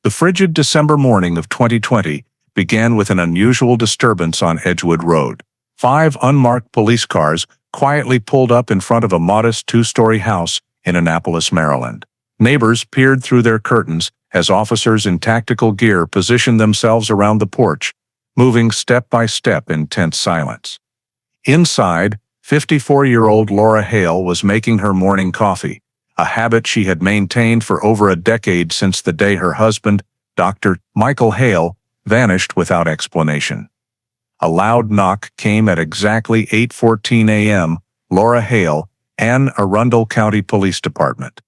The frigid December morning of 2020 began with an unusual disturbance on Edgewood Road. 5 unmarked police cars quietly pulled up in front of a modest 2-story house in Annapolis, Maryland. Neighbors peered through their curtains as officers in tactical gear positioned themselves around the porch, moving step by step in tense silence. Inside, 54-year-old Laura Hale was making her morning coffee, a habit she had maintained for over a decade since the day her husband, Dr. Michael Hale, vanished without explanation. A loud knock came at exactly 8:14 a.m. Laura Hale, Arundel County Police Department.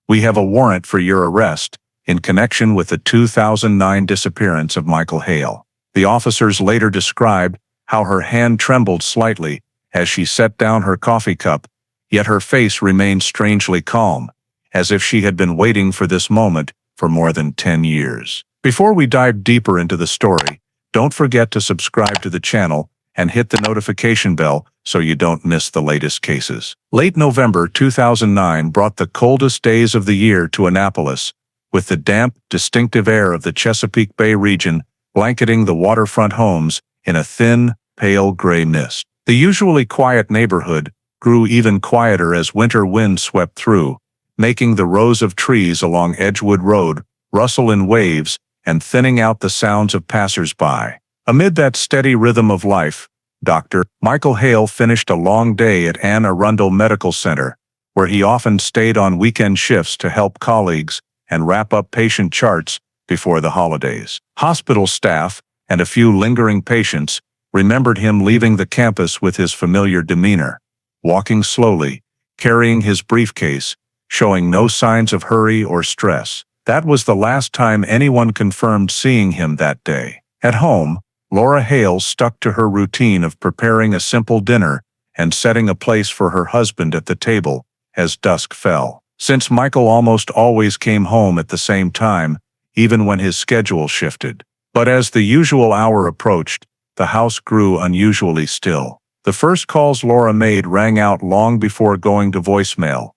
"We have a warrant for your arrest in connection with the 2009 disappearance of Michael Hale." The officers later described how her hand trembled slightly as she set down her coffee cup, yet her face remained strangely calm, as if she had been waiting for this moment for more than 10 years. Before we dive deeper into the story, don't forget to subscribe to the channel and hit the notification bell so you don't miss the latest cases. Late November 2009 brought the coldest days of the year to Annapolis, with the damp, distinctive air of the Chesapeake Bay region blanketing the waterfront homes in a thin, pale gray mist. The usually quiet neighborhood grew even quieter as winter winds swept through, making the rows of trees along Edgewood Road rustle in waves and thinning out the sounds of passers-by. Amid that steady rhythm of life, Dr. Michael Hale finished a long day at Arundel Medical Center, where he often stayed on weekend shifts to help colleagues and wrap up patient charts before the holidays. Hospital staff and a few lingering patients remembered him leaving the campus with his familiar demeanor, walking slowly, carrying his briefcase, showing no signs of hurry or stress. That was the last time anyone confirmed seeing him that day. At home, Laura Hale stuck to her routine of preparing a simple dinner and setting a place for her husband at the table as dusk fell. Since Michael almost always came home at the same time, even when his schedule shifted. But as the usual hour approached, the house grew unusually still. The first calls Laura made rang out long before going to voicemail.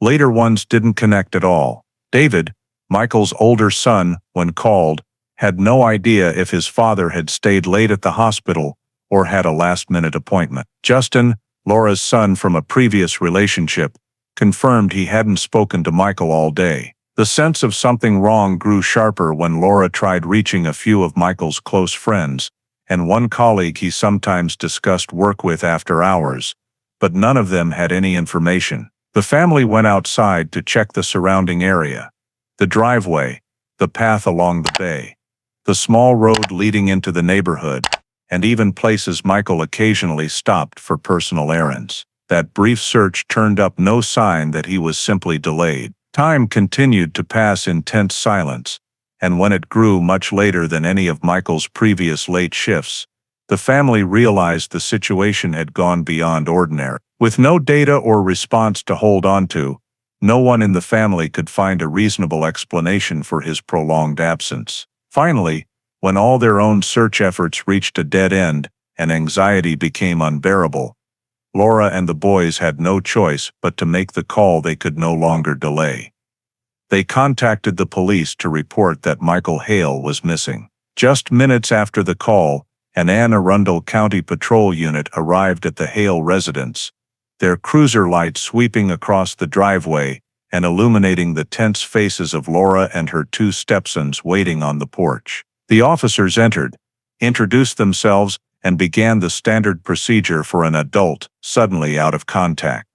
Later ones didn't connect at all. David, Michael's older son, when called, had no idea if his father had stayed late at the hospital or had a last-minute appointment. Justin, Laura's son from a previous relationship, confirmed he hadn't spoken to Michael all day. The sense of something wrong grew sharper when Laura tried reaching a few of Michael's close friends and one colleague he sometimes discussed work with after hours, but none of them had any information. The family went outside to check the surrounding area. The driveway, the path along the bay, the small road leading into the neighborhood, and even places Michael occasionally stopped for personal errands. That brief search turned up no sign that he was simply delayed. Time continued to pass in tense silence, and when it grew much later than any of Michael's previous late shifts, the family realized the situation had gone beyond ordinary. With no data or response to hold on to, no one in the family could find a reasonable explanation for his prolonged absence. Finally, when all their own search efforts reached a dead end and anxiety became unbearable, Laura and the boys had no choice but to make the call they could no longer delay. They contacted the police to report that Michael Hale was missing. Just minutes after the call, an Arundel County Patrol unit arrived at the Hale residence, their cruiser lights sweeping across the driveway and illuminating the tense faces of Laura and her 2 stepsons waiting on the porch. The officers entered, introduced themselves, and began the standard procedure for an adult suddenly out of contact.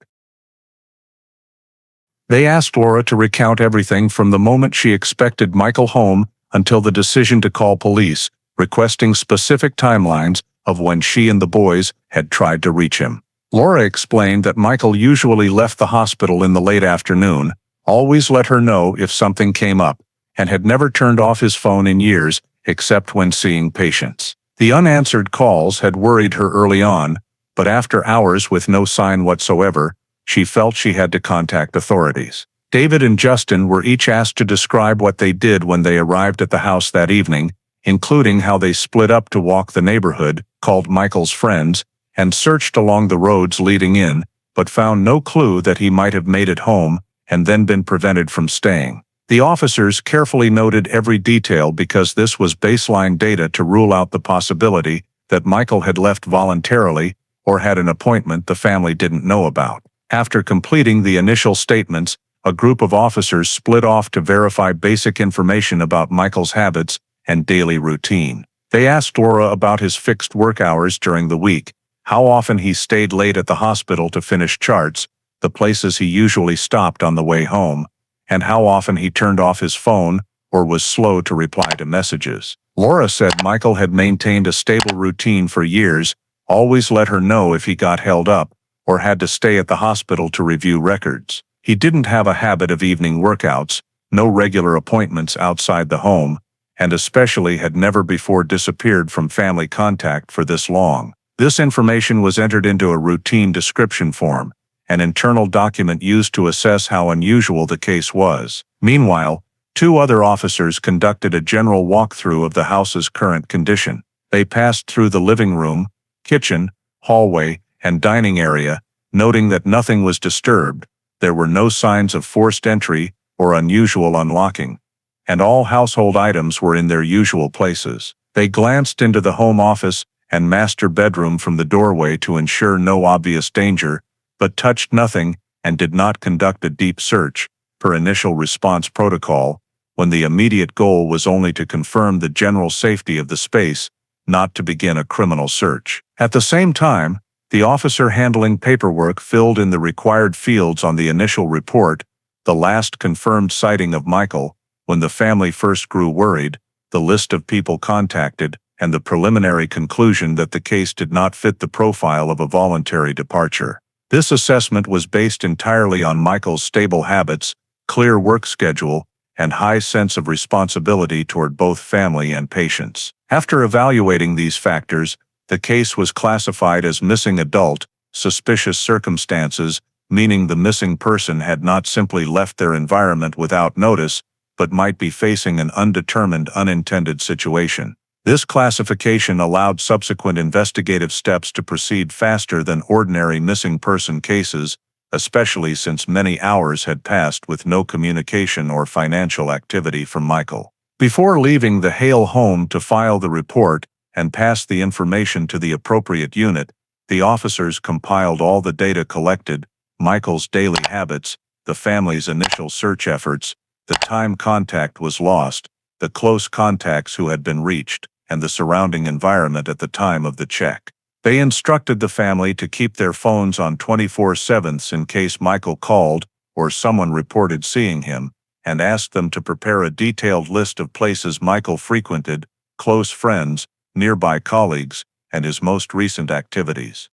They asked Laura to recount everything from the moment she expected Michael home until the decision to call police, requesting specific timelines of when she and the boys had tried to reach him. Laura explained that Michael usually left the hospital in the late afternoon, always let her know if something came up, and had never turned off his phone in years except when seeing patients. The unanswered calls had worried her early on, but after hours with no sign whatsoever, she felt she had to contact authorities. David and Justin were each asked to describe what they did when they arrived at the house that evening, including how they split up to walk the neighborhood, called Michael's friends, and searched along the roads leading in, but found no clue that he might have made it home and then been prevented from staying. The officers carefully noted every detail because this was baseline data to rule out the possibility that Michael had left voluntarily or had an appointment the family didn't know about. After completing the initial statements, a group of officers split off to verify basic information about Michael's habits and daily routine. They asked Laura about his fixed work hours during the week, how often he stayed late at the hospital to finish charts, the places he usually stopped on the way home, and how often he turned off his phone or was slow to reply to messages. Laura said Michael had maintained a stable routine for years, always let her know if he got held up or had to stay at the hospital to review records. He didn't have a habit of evening workouts, no regular appointments outside the home, and especially had never before disappeared from family contact for this long. This information was entered into a routine description form, an internal document used to assess how unusual the case was. Meanwhile, 2 other officers conducted a general walkthrough of the house's current condition. They passed through the living room, kitchen, hallway, and dining area, noting that nothing was disturbed. There were no signs of forced entry or unusual unlocking, and all household items were in their usual places. They glanced into the home office and master bedroom from the doorway to ensure no obvious danger, but touched nothing and did not conduct a deep search, per initial response protocol, when the immediate goal was only to confirm the general safety of the space, not to begin a criminal search. At the same time, the officer handling paperwork filled in the required fields on the initial report, the last confirmed sighting of Michael, when the family first grew worried, the list of people contacted, and the preliminary conclusion that the case did not fit the profile of a voluntary departure. This assessment was based entirely on Michael's stable habits, clear work schedule, and high sense of responsibility toward both family and patients. After evaluating these factors, the case was classified as missing adult, suspicious circumstances, meaning the missing person had not simply left their environment without notice, but might be facing an undetermined unintended situation. This classification allowed subsequent investigative steps to proceed faster than ordinary missing person cases, especially since many hours had passed with no communication or financial activity from Michael. Before leaving the Hale home to file the report and pass the information to the appropriate unit, the officers compiled all the data collected, Michael's daily habits, the family's initial search efforts, the time contact was lost, the close contacts who had been reached, and the surrounding environment at the time of the check. They instructed the family to keep their phones on 24/7 in case Michael called or someone reported seeing him, and asked them to prepare a detailed list of places Michael frequented, close friends, nearby colleagues, and his most recent activities.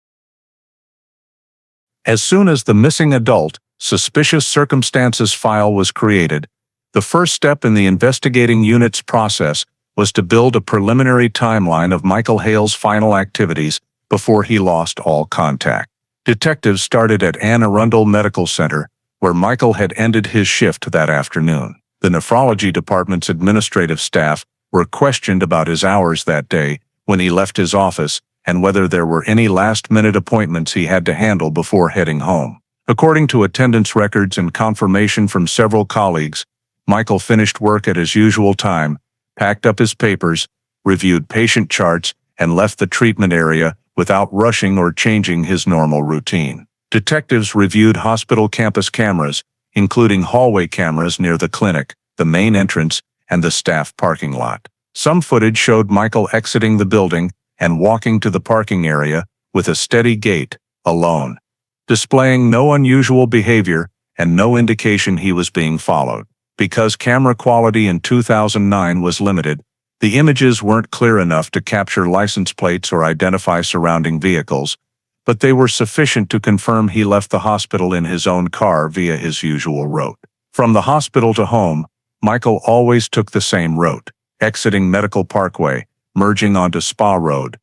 As soon as the missing adult, suspicious circumstances file was created, the first step in the investigating unit's process was to build a preliminary timeline of Michael Hale's final activities before he lost all contact. Detectives started at Arundel Medical Center, where Michael had ended his shift that afternoon. The nephrology department's administrative staff were questioned about his hours that day, when he left his office, and whether there were any last-minute appointments he had to handle before heading home. According to attendance records and confirmation from several colleagues, Michael finished work at his usual time, packed up his papers, reviewed patient charts, and left the treatment area without rushing or changing his normal routine. Detectives reviewed hospital campus cameras, including hallway cameras near the clinic, the main entrance, and the staff parking lot. Some footage showed Michael exiting the building and walking to the parking area with a steady gait, alone, displaying no unusual behavior and no indication he was being followed. Because camera quality in 2009 was limited, the images weren't clear enough to capture license plates or identify surrounding vehicles, but they were sufficient to confirm he left the hospital in his own car via his usual route. From the hospital to home, Michael always took the same route, exiting Medical Parkway, merging onto Spa Road,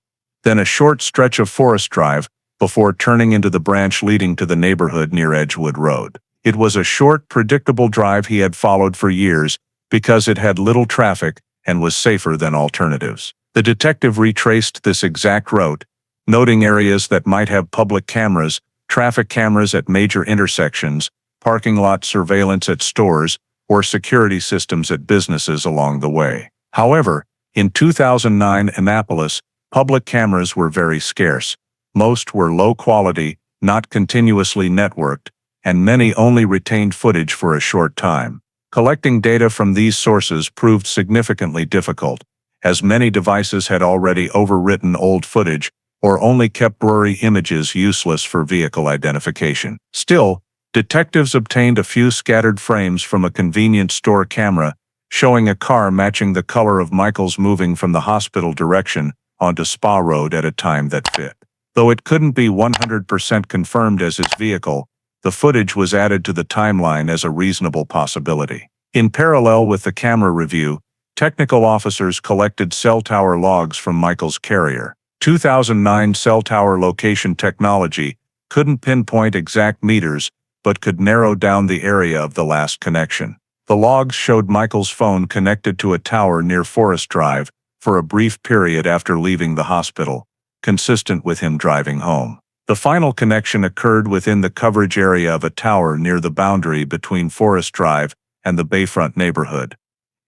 then a short stretch of Forest Drive, before turning into the branch leading to the neighborhood near Edgewood Road. It was a short, predictable drive he had followed for years because it had little traffic and was safer than alternatives. The detective retraced this exact route, noting areas that might have public cameras, traffic cameras at major intersections, parking lot surveillance at stores, or security systems at businesses along the way. However, in 2009 Annapolis, public cameras were very scarce. Most were low quality, not continuously networked, and many only retained footage for a short time. Collecting data from these sources proved significantly difficult, as many devices had already overwritten old footage or only kept blurry images useless for vehicle identification. Still, detectives obtained a few scattered frames from a convenience store camera showing a car matching the color of Michael's moving from the hospital direction onto Spa Road at a time that fit. Though it couldn't be 100% confirmed as his vehicle, the footage was added to the timeline as a reasonable possibility. In parallel with the camera review, technical officers collected cell tower logs from Michael's carrier. 2009 cell tower location technology couldn't pinpoint exact meters, but could narrow down the area of the last connection. The logs showed Michael's phone connected to a tower near Forest Drive for a brief period after leaving the hospital, consistent with him driving home. The final connection occurred within the coverage area of a tower near the boundary between Forest Drive and the Bayfront neighborhood,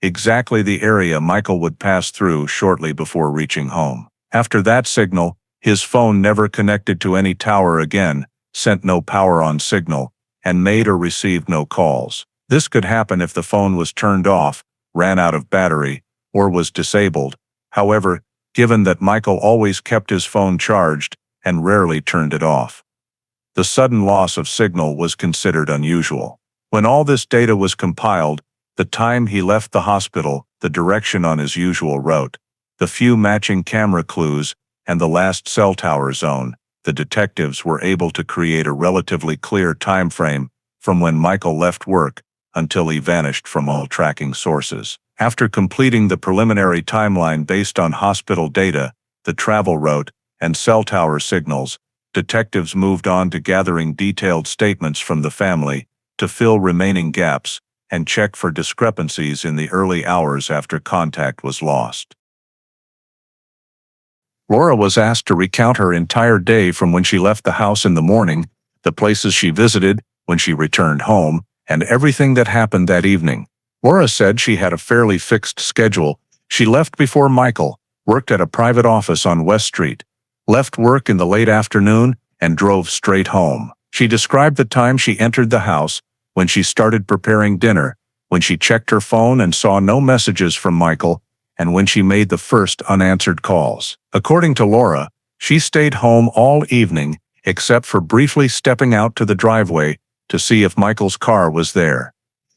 exactly the area Michael would pass through shortly before reaching home. After that signal, his phone never connected to any tower again, sent no power-on signal, and made or received no calls. This could happen if the phone was turned off, ran out of battery, or was disabled. However, given that Michael always kept his phone charged and rarely turned it off, the sudden loss of signal was considered unusual. When all this data was compiled, the time he left the hospital, the direction on his usual route, the few matching camera clues, and the last cell tower zone, the detectives were able to create a relatively clear time frame from when Michael left work until he vanished from all tracking sources. After completing the preliminary timeline based on hospital data, the travel route, and cell tower signals, detectives moved on to gathering detailed statements from the family to fill remaining gaps and check for discrepancies in the early hours after contact was lost. Laura was asked to recount her entire day from when she left the house in the morning, the places she visited, when she returned home, and everything that happened that evening. Laura said she had a fairly fixed schedule. She left before Michael, worked at a private office on West Street, left work in the late afternoon, and drove straight home. She described the time she entered the house, when she started preparing dinner, when she checked her phone and saw no messages from Michael, and when she made the first unanswered calls. According to Laura, she stayed home all evening except for briefly stepping out to the driveway to see if Michael's car was there.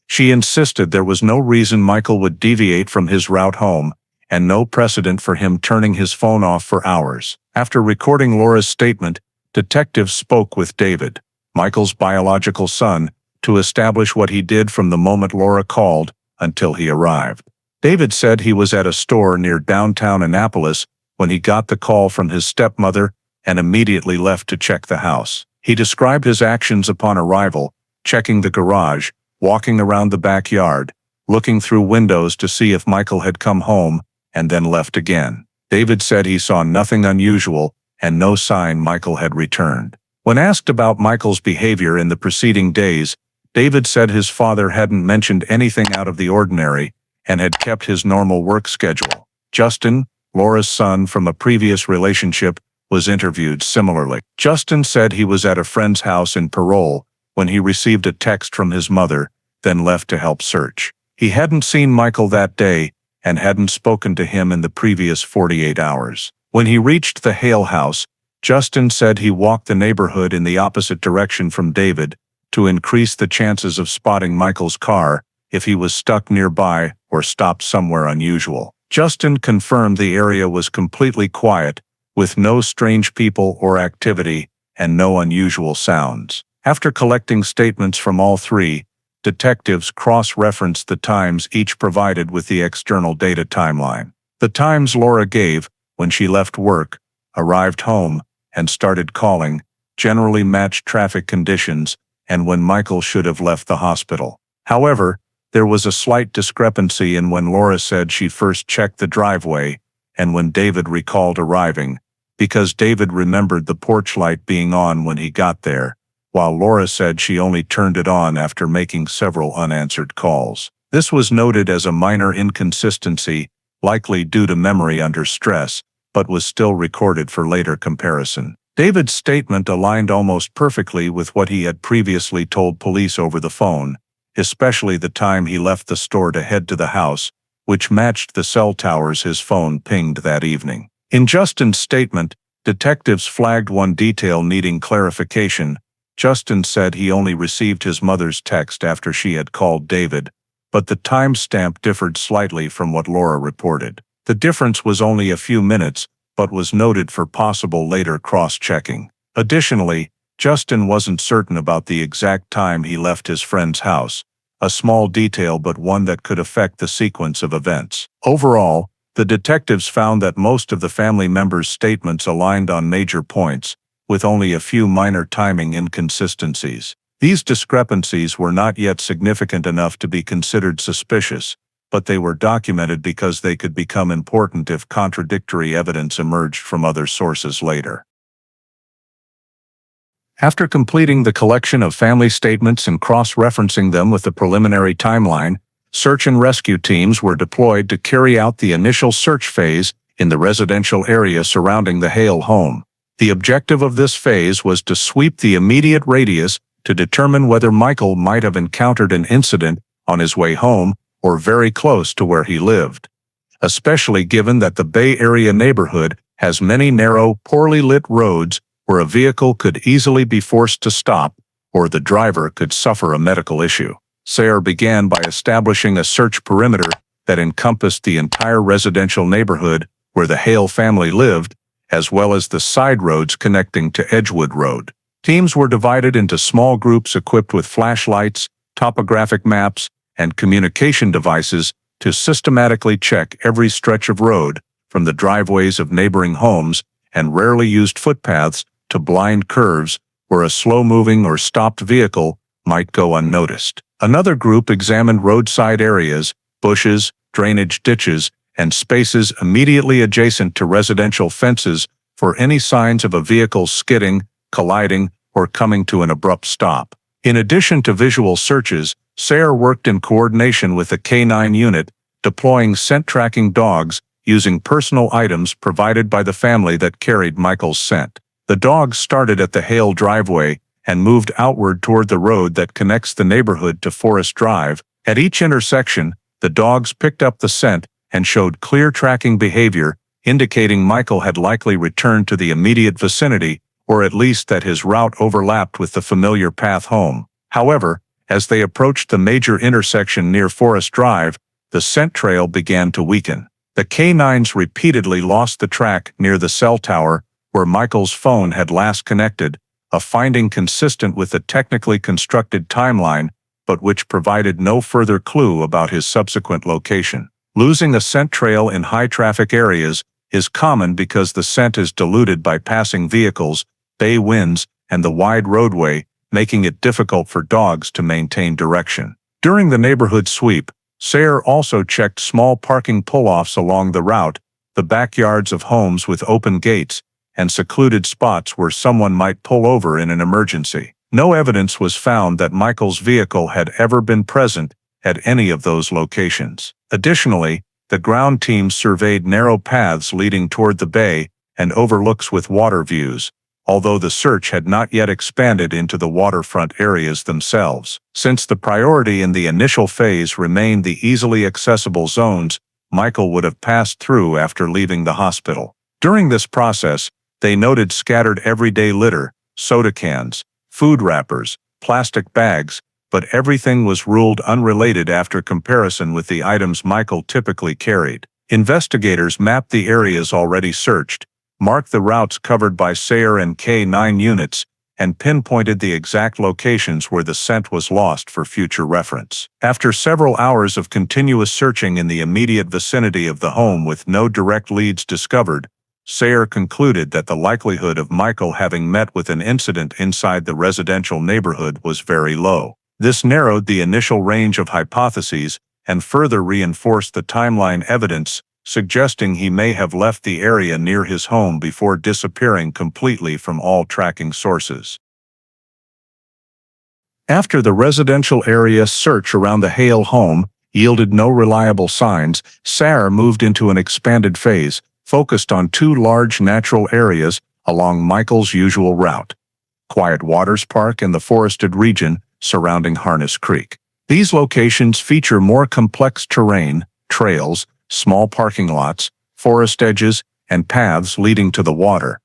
She insisted there was no reason Michael would deviate from his route home, and no precedent for him turning his phone off for hours. After recording Laura's statement, detectives spoke with David, Michael's biological son, to establish what he did from the moment Laura called until he arrived. David said he was at a store near downtown Annapolis when he got the call from his stepmother and immediately left to check the house. He described his actions upon arrival, checking the garage, walking around the backyard, looking through windows to see if Michael had come home, and then left again. David said he saw nothing unusual and no sign Michael had returned. When asked about Michael's behavior in the preceding days, David said his father hadn't mentioned anything out of the ordinary and had kept his normal work schedule. Justin, Laura's son from a previous relationship, was interviewed similarly. Justin said he was at a friend's house in Parole when he received a text from his mother, then left to help search. He hadn't seen Michael that day and hadn't spoken to him in the previous 48 hours. When he reached the Hale house, Justin said he walked the neighborhood in the opposite direction from David to increase the chances of spotting Michael's car if he was stuck nearby or stopped somewhere unusual. Justin confirmed the area was completely quiet, with no strange people or activity and no unusual sounds. After collecting statements from all three, detectives cross-referenced the times each provided with the external data timeline. The times Laura gave, when she left work, arrived home, and started calling, generally matched traffic conditions and when Michael should have left the hospital. However, there was a slight discrepancy in when Laura said she first checked the driveway and when David recalled arriving, because David remembered the porch light being on when he got there, while Laura said she only turned it on after making several unanswered calls. This was noted as a minor inconsistency, likely due to memory under stress, but was still recorded for later comparison. David's statement aligned almost perfectly with what he had previously told police over the phone, especially the time he left the store to head to the house, which matched the cell towers his phone pinged that evening. In Justin's statement, detectives flagged one detail needing clarification. Justin said he only received his mother's text after she had called David, but the timestamp differed slightly from what Laura reported. The difference was only a few minutes, but was noted for possible later cross-checking. Additionally, Justin wasn't certain about the exact time he left his friend's house, a small detail but one that could affect the sequence of events. Overall, the detectives found that most of the family members' statements aligned on major points, with only a few minor timing inconsistencies. These discrepancies were not yet significant enough to be considered suspicious, but they were documented because they could become important if contradictory evidence emerged from other sources later. After completing the collection of family statements and cross-referencing them with the preliminary timeline, search and rescue teams were deployed to carry out the initial search phase in the residential area surrounding the Hale home. The objective of this phase was to sweep the immediate radius to determine whether Michael might have encountered an incident on his way home or very close to where he lived, especially given that the Bay Area neighborhood has many narrow, poorly lit roads where a vehicle could easily be forced to stop or the driver could suffer a medical issue. Sayre began by establishing a search perimeter that encompassed the entire residential neighborhood where the Hale family lived, as well as the side roads connecting to Edgewood Road. Teams were divided into small groups equipped with flashlights, topographic maps, and communication devices to systematically check every stretch of road, from the driveways of neighboring homes and rarely used footpaths to blind curves where a slow-moving or stopped vehicle might go unnoticed. Another group examined roadside areas, bushes, drainage ditches, and spaces immediately adjacent to residential fences for any signs of a vehicle skidding, colliding, or coming to an abrupt stop. In addition to visual searches, Sayre worked in coordination with a K-9 unit, deploying scent-tracking dogs using personal items provided by the family that carried Michael's scent. The dogs started at the Hale driveway and moved outward toward the road that connects the neighborhood to Forest Drive. At each intersection, the dogs picked up the scent and showed clear tracking behavior, indicating Michael had likely returned to the immediate vicinity, or at least that his route overlapped with the familiar path home. However, as they approached the major intersection near Forest Drive, the scent trail began to weaken. The K-9s repeatedly lost the track near the cell tower where Michael's phone had last connected, a finding consistent with the technically constructed timeline, but which provided no further clue about his subsequent location. Losing a scent trail in high-traffic areas is common because the scent is diluted by passing vehicles, bay winds, and the wide roadway, making it difficult for dogs to maintain direction. During the neighborhood sweep, Sayre also checked small parking pull-offs along the route, the backyards of homes with open gates, and secluded spots where someone might pull over in an emergency. No evidence was found that Michael's vehicle had ever been present at any of those locations. Additionally, the ground team surveyed narrow paths leading toward the bay and overlooks with water views, although the search had not yet expanded into the waterfront areas themselves. Since the priority in the initial phase remained the easily accessible zones Michael would have passed through after leaving the hospital. During this process, they noted scattered everyday litter, soda cans, food wrappers, plastic bags, but everything was ruled unrelated after comparison with the items Michael typically carried. Investigators mapped the areas already searched, marked the routes covered by Sayre and K-9 units, and pinpointed the exact locations where the scent was lost for future reference. After several hours of continuous searching in the immediate vicinity of the home with no direct leads discovered, Sayre concluded that the likelihood of Michael having met with an incident inside the residential neighborhood was very low. This narrowed the initial range of hypotheses and further reinforced the timeline evidence, suggesting he may have left the area near his home before disappearing completely from all tracking sources. After the residential area search around the Hale home yielded no reliable signs, SAR moved into an expanded phase, focused on two large natural areas along Michael's usual route: Quiet Waters Park and the forested region surrounding Harness Creek. These locations feature more complex terrain, trails, small parking lots, forest edges, and paths leading to the water,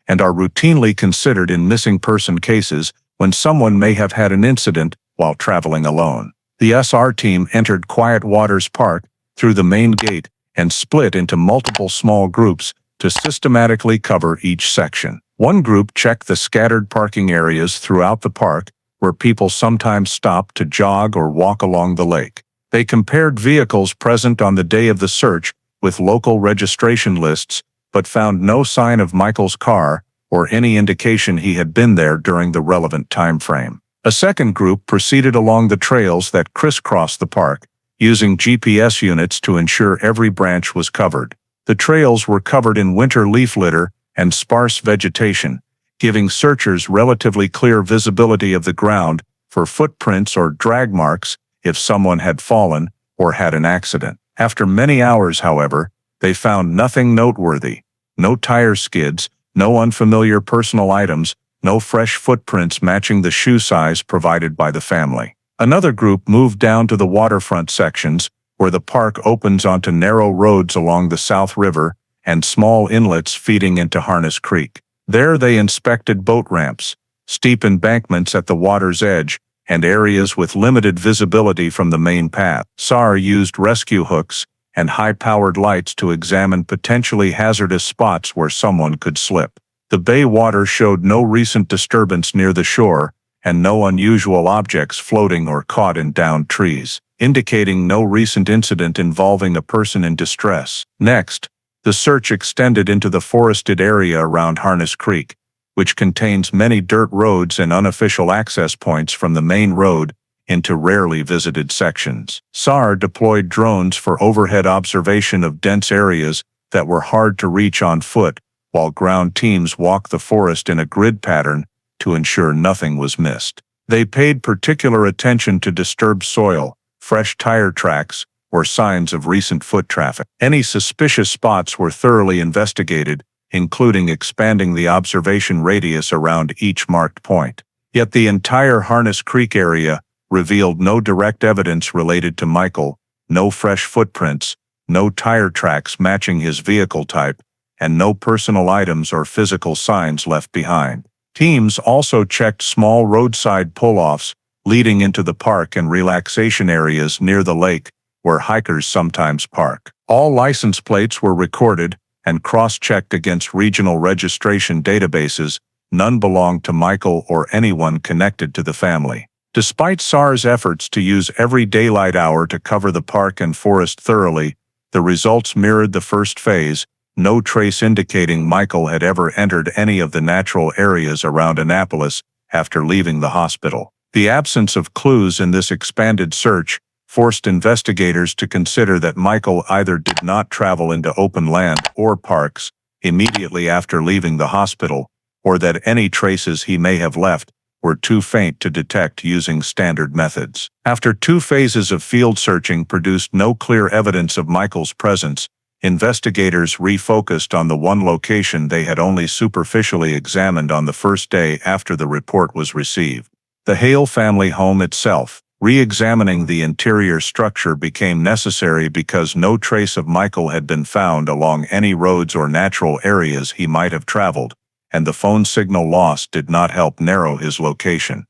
and are routinely considered in missing person cases when someone may have had an incident while traveling alone. The SR team entered Quiet Waters Park through the main gate and split into multiple small groups to systematically cover each section. One group checked the scattered parking areas throughout the park, where people sometimes stopped to jog or walk along the lake. They compared vehicles present on the day of the search with local registration lists, but found no sign of Michael's car or any indication he had been there during the relevant time frame. A second group proceeded along the trails that crisscrossed the park, using GPS units to ensure every branch was covered. The trails were covered in winter leaf litter and sparse vegetation, giving searchers relatively clear visibility of the ground for footprints or drag marks if someone had fallen or had an accident. After many hours, however, they found nothing noteworthy: no tire skids, no unfamiliar personal items, no fresh footprints matching the shoe size provided by the family. Another group moved down to the waterfront sections, where the park opens onto narrow roads along the South River and small inlets feeding into Harness Creek. There they inspected boat ramps, steep embankments at the water's edge, and areas with limited visibility from the main path. SAR used rescue hooks and high-powered lights to examine potentially hazardous spots where someone could slip. The bay water showed no recent disturbance near the shore, and no unusual objects floating or caught in downed trees, indicating no recent incident involving a person in distress. Next, the search extended into the forested area around Harness Creek, which contains many dirt roads and unofficial access points from the main road into rarely visited sections. SAR deployed drones for overhead observation of dense areas that were hard to reach on foot, while ground teams walked the forest in a grid pattern to ensure nothing was missed. They paid particular attention to disturbed soil, fresh tire tracks, or signs of recent foot traffic. Any suspicious spots were thoroughly investigated, including expanding the observation radius around each marked point. Yet the entire Harness Creek area revealed no direct evidence related to Michael, no fresh footprints, no tire tracks matching his vehicle type, and no personal items or physical signs left behind. Teams also checked small roadside pull-offs leading into the park and relaxation areas near the lake, where hikers sometimes park. All license plates were recorded and cross-checked against regional registration databases. None belonged to Michael or anyone connected to the family. Despite SAR's efforts to use every daylight hour to cover the park and forest thoroughly, the results mirrored the first phase: no trace indicating Michael had ever entered any of the natural areas around Annapolis after leaving the hospital. The absence of clues in this expanded search forced investigators to consider that Michael either did not travel into open land or parks immediately after leaving the hospital, or that any traces he may have left were too faint to detect using standard methods. After 2 phases of field searching produced no clear evidence of Michael's presence, investigators refocused on the one location they had only superficially examined on the first day after the report was received: the Hale family home itself. Re-examining the interior structure became necessary because no trace of Michael had been found along any roads or natural areas he might have traveled, and the phone signal lost did not help narrow his location.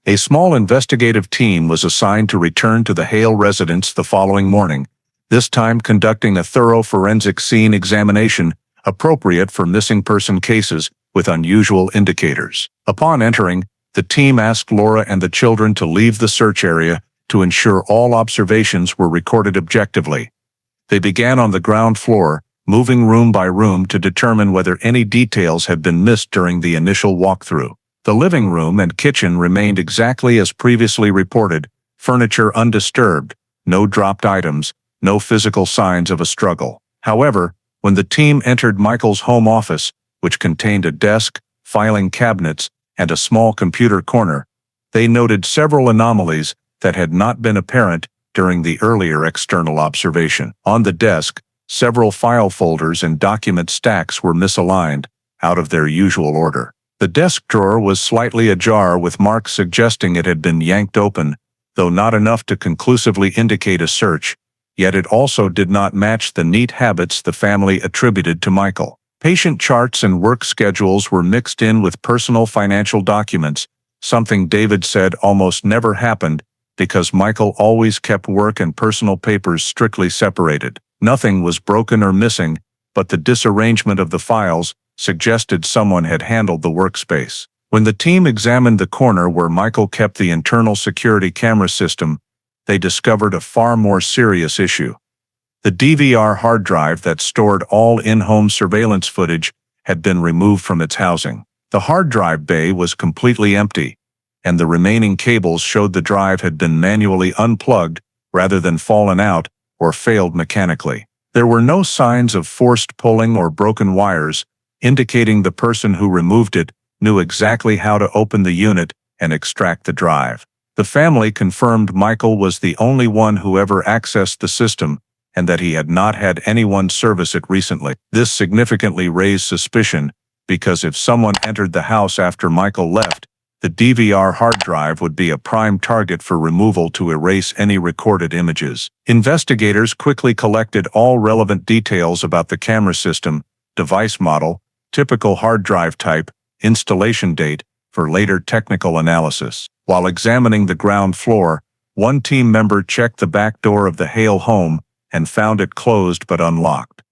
A small investigative team was assigned to return to the Hale residence the following morning, this time conducting a thorough forensic scene examination appropriate for missing person cases with unusual indicators. Upon entering, the team asked Laura and the children to leave the search area to ensure all observations were recorded objectively. They began on the ground floor, moving room by room to determine whether any details had been missed during the initial walkthrough. The living room and kitchen remained exactly as previously reported, furniture undisturbed, no dropped items, no physical signs of a struggle. However, when the team entered Michael's home office, which contained a desk, filing cabinets, and a small computer corner, they noted several anomalies that had not been apparent during the earlier external observation. On the desk, several file folders and document stacks were misaligned, out of their usual order. The desk drawer was slightly ajar with marks suggesting it had been yanked open, though not enough to conclusively indicate a search, yet it also did not match the neat habits the family attributed to Michael. Patient charts and work schedules were mixed in with personal financial documents, something David said almost never happened because Michael always kept work and personal papers strictly separated. Nothing was broken or missing, but the disarrangement of the files suggested someone had handled the workspace. When the team examined the corner where Michael kept the internal security camera system, they discovered a far more serious issue. The DVR hard drive that stored all in-home surveillance footage had been removed from its housing. The hard drive bay was completely empty, and the remaining cables showed the drive had been manually unplugged rather than fallen out or failed mechanically. There were no signs of forced pulling or broken wires, indicating the person who removed it knew exactly how to open the unit and extract the drive. The family confirmed Michael was the only one who ever accessed the system and that he had not had anyone service it recently. This significantly raised suspicion because if someone entered the house after Michael left, the DVR hard drive would be a prime target for removal to erase any recorded images. Investigators quickly collected all relevant details about the camera system, device model, typical hard drive type, installation date, for later technical analysis. While examining the ground floor, one team member checked the back door of the Hale home and found it closed but unlocked.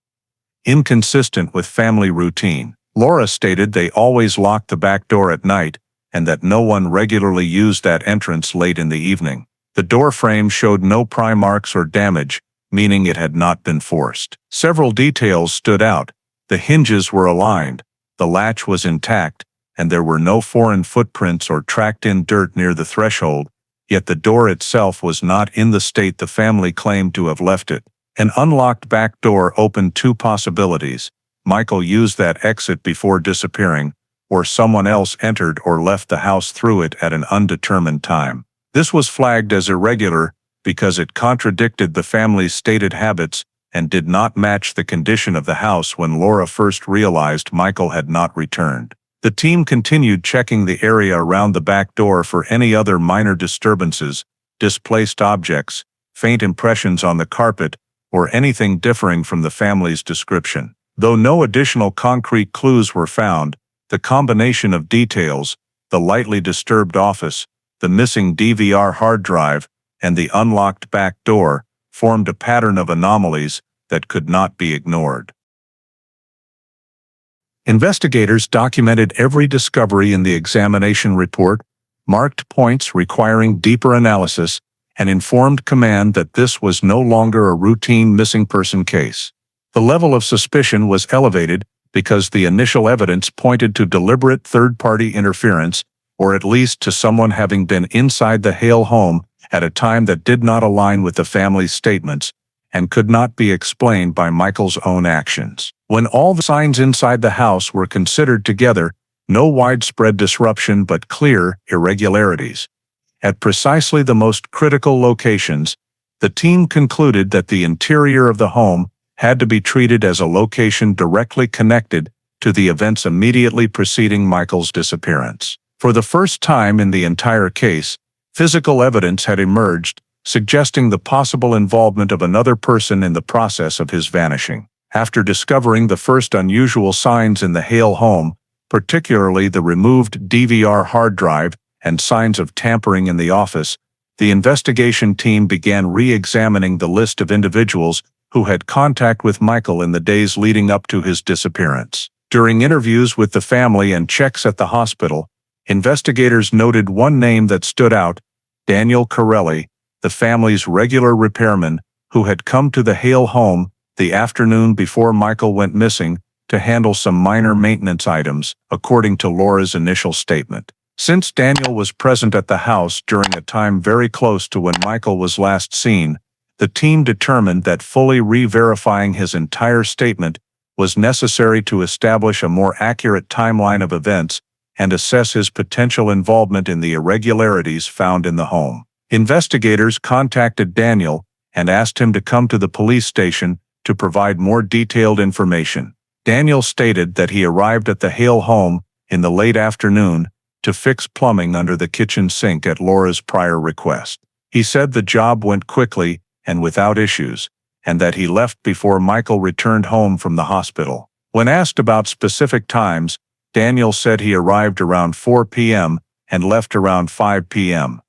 Inconsistent with family routine, Laura stated they always locked the back door at night and that no one regularly used that entrance late in the evening. The door frame showed no pry marks or damage, meaning it had not been forced. Several details stood out. The hinges were aligned, the latch was intact, and there were no foreign footprints or tracked-in dirt near the threshold, yet the door itself was not in the state the family claimed to have left it. An unlocked back door opened two possibilities. Michael used that exit before disappearing, or someone else entered or left the house through it at an undetermined time. This was flagged as irregular because it contradicted the family's stated habits and did not match the condition of the house when Laura first realized Michael had not returned. The team continued checking the area around the back door for any other minor disturbances, displaced objects, faint impressions on the carpet, or anything differing from the family's description. Though no additional concrete clues were found, the combination of details, the lightly disturbed office, the missing DVR hard drive, and the unlocked back door, formed a pattern of anomalies that could not be ignored. Investigators documented every discovery in the examination report, marked points requiring deeper analysis, and informed command that this was no longer a routine missing person case. The level of suspicion was elevated because the initial evidence pointed to deliberate third-party interference, or at least to someone having been inside the Hale home at a time that did not align with the family's statements and could not be explained by Michael's own actions. When all the signs inside the house were considered together, no widespread disruption but clear irregularities. At precisely the most critical locations, the team concluded that the interior of the home had to be treated as a location directly connected to the events immediately preceding Michael's disappearance. For the first time in the entire case, physical evidence had emerged, suggesting the possible involvement of another person in the process of his vanishing. After discovering the first unusual signs in the Hale home, particularly the removed DVR hard drive and signs of tampering in the office, the investigation team began re-examining the list of individuals who had contact with Michael in the days leading up to his disappearance. During interviews with the family and checks at the hospital, investigators noted one name that stood out: Daniel Corelli, the family's regular repairman, who had come to the Hale home the afternoon before Michael went missing to handle some minor maintenance items, according to Laura's initial statement. Since Daniel was present at the house during a time very close to when Michael was last seen, the team determined that fully re-verifying his entire statement was necessary to establish a more accurate timeline of events and assess his potential involvement in the irregularities found in the home. Investigators contacted Daniel and asked him to come to the police station to provide more detailed information. Daniel stated that he arrived at the Hale home in the late afternoon to fix plumbing under the kitchen sink at Laura's prior request. He said the job went quickly and without issues, and that he left before Michael returned home from the hospital. When asked about specific times, Daniel said he arrived around 4 p.m. and left around 5 p.m.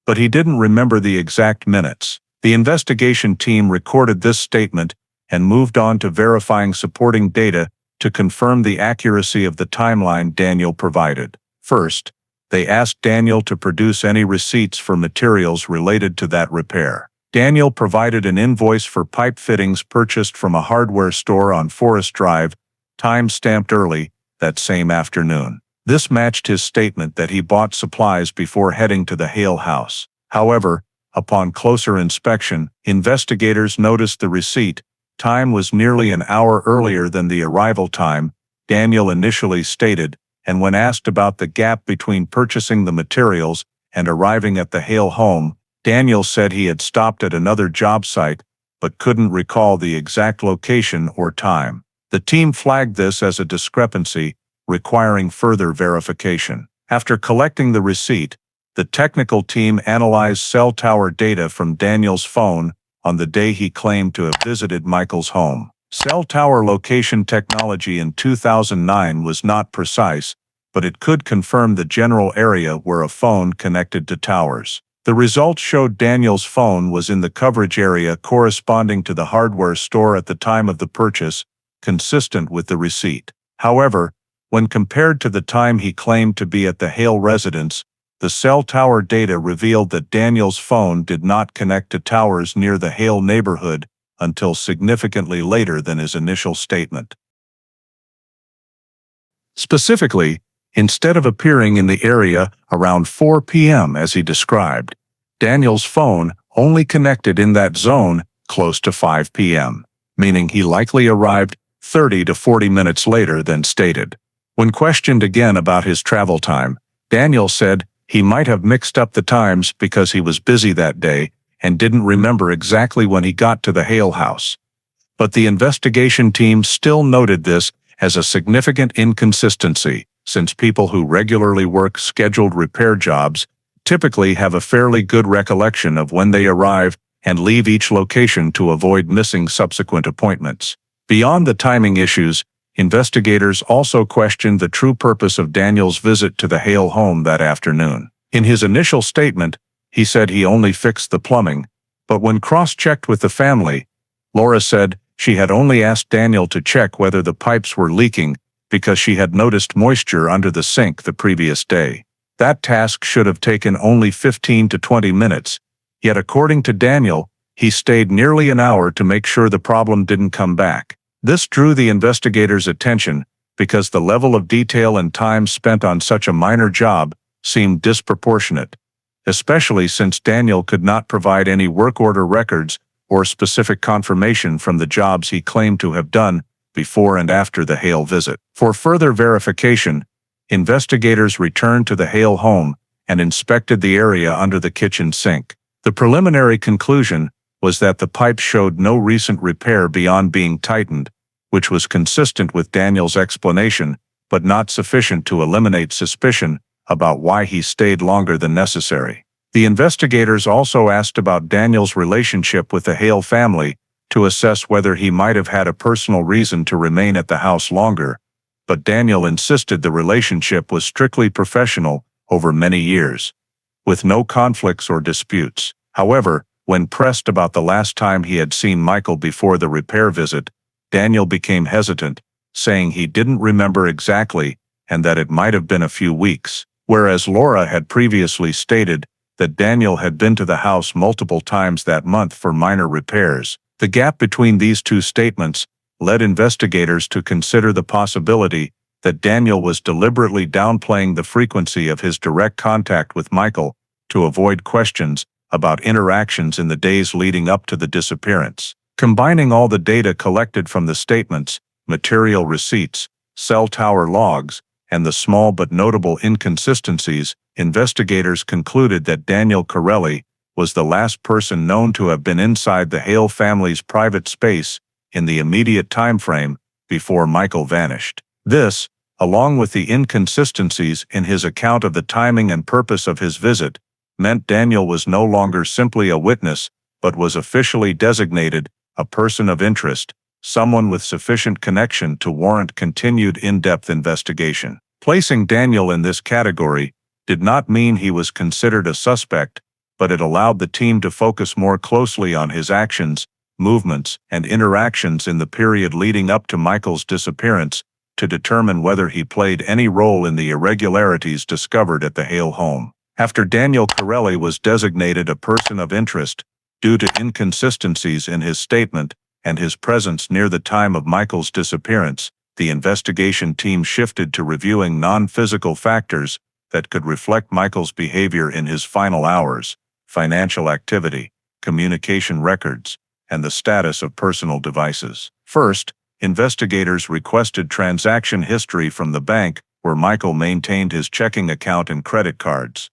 But he didn't remember the exact minutes. The investigation team recorded this statement and moved on to verifying supporting data to confirm the accuracy of the timeline Daniel provided. First, they asked Daniel to produce any receipts for materials related to that repair. Daniel provided an invoice for pipe fittings purchased from a hardware store on Forest Drive, time-stamped early that same afternoon. This matched his statement that he bought supplies before heading to the Hale house. However, upon closer inspection, investigators noticed the receipt time was nearly an hour earlier than the arrival time Daniel initially stated, and when asked about the gap between purchasing the materials and arriving at the Hale home, Daniel said he had stopped at another job site but couldn't recall the exact location or time. The team flagged this as a discrepancy, requiring further verification. After collecting the receipt, the technical team analyzed cell tower data from Daniel's phone on the day he claimed to have visited Michael's home. Cell tower location technology in 2009 was not precise, but it could confirm the general area where a phone connected to towers. The results showed Daniel's phone was in the coverage area corresponding to the hardware store at the time of the purchase, consistent with the receipt. However, when compared to the time he claimed to be at the Hale residence, the cell tower data revealed that Daniel's phone did not connect to towers near the Hale neighborhood until significantly later than his initial statement. Specifically, instead of appearing in the area around 4 p.m. as he described, Daniel's phone only connected in that zone close to 5 p.m., meaning he likely arrived 30 to 40 minutes later than stated. When questioned again about his travel time, Daniel said he might have mixed up the times because he was busy that day and didn't remember exactly when he got to the Hale house. But the investigation team still noted this as a significant inconsistency, since people who regularly work scheduled repair jobs typically have a fairly good recollection of when they arrive and leave each location to avoid missing subsequent appointments. Beyond the timing issues, investigators also questioned the true purpose of Daniel's visit to the Hale home that afternoon. In his initial statement, he said he only fixed the plumbing, but when cross-checked with the family, Laura said she had only asked Daniel to check whether the pipes were leaking because she had noticed moisture under the sink the previous day. That task should have taken only 15 to 20 minutes, yet according to Daniel, he stayed nearly an hour to make sure the problem didn't come back. This drew the investigators' attention because the level of detail and time spent on such a minor job seemed disproportionate, especially since Daniel could not provide any work order records or specific confirmation from the jobs he claimed to have done before and after the Hale visit. For further verification, investigators returned to the Hale home and inspected the area under the kitchen sink. The preliminary conclusion was that the pipe showed no recent repair beyond being tightened, which was consistent with Daniel's explanation, but not sufficient to eliminate suspicion about why he stayed longer than necessary. The investigators also asked about Daniel's relationship with the Hale family to assess whether he might have had a personal reason to remain at the house longer, but Daniel insisted the relationship was strictly professional over many years, with no conflicts or disputes. However, when pressed about the last time he had seen Michael before the repair visit, Daniel became hesitant, saying he didn't remember exactly and that it might have been a few weeks, whereas Laura had previously stated that Daniel had been to the house multiple times that month for minor repairs. The gap between these two statements led investigators to consider the possibility that Daniel was deliberately downplaying the frequency of his direct contact with Michael to avoid questions about interactions in the days leading up to the disappearance. Combining all the data collected from the statements, material receipts, cell tower logs, and the small but notable inconsistencies investigators concluded that Daniel Corelli was the last person known to have been inside the Hale family's private space in the immediate time frame before Michael vanished. This, along with the inconsistencies in his account of the timing and purpose of his visit, meant Daniel was no longer simply a witness, but was officially designated a person of interest, someone with sufficient connection to warrant continued in-depth investigation. Placing Daniel in this category did not mean he was considered a suspect, but it allowed the team to focus more closely on his actions, movements, and interactions in the period leading up to Michael's disappearance to determine whether he played any role in the irregularities discovered at the Hale home. After Daniel Corelli was designated a person of interest due to inconsistencies in his statement and his presence near the time of Michael's disappearance, the investigation team shifted to reviewing non-physical factors that could reflect Michael's behavior in his final hours, financial activity, communication records, and the status of personal devices. First, investigators requested transaction history from the bank where Michael maintained his checking account and credit cards.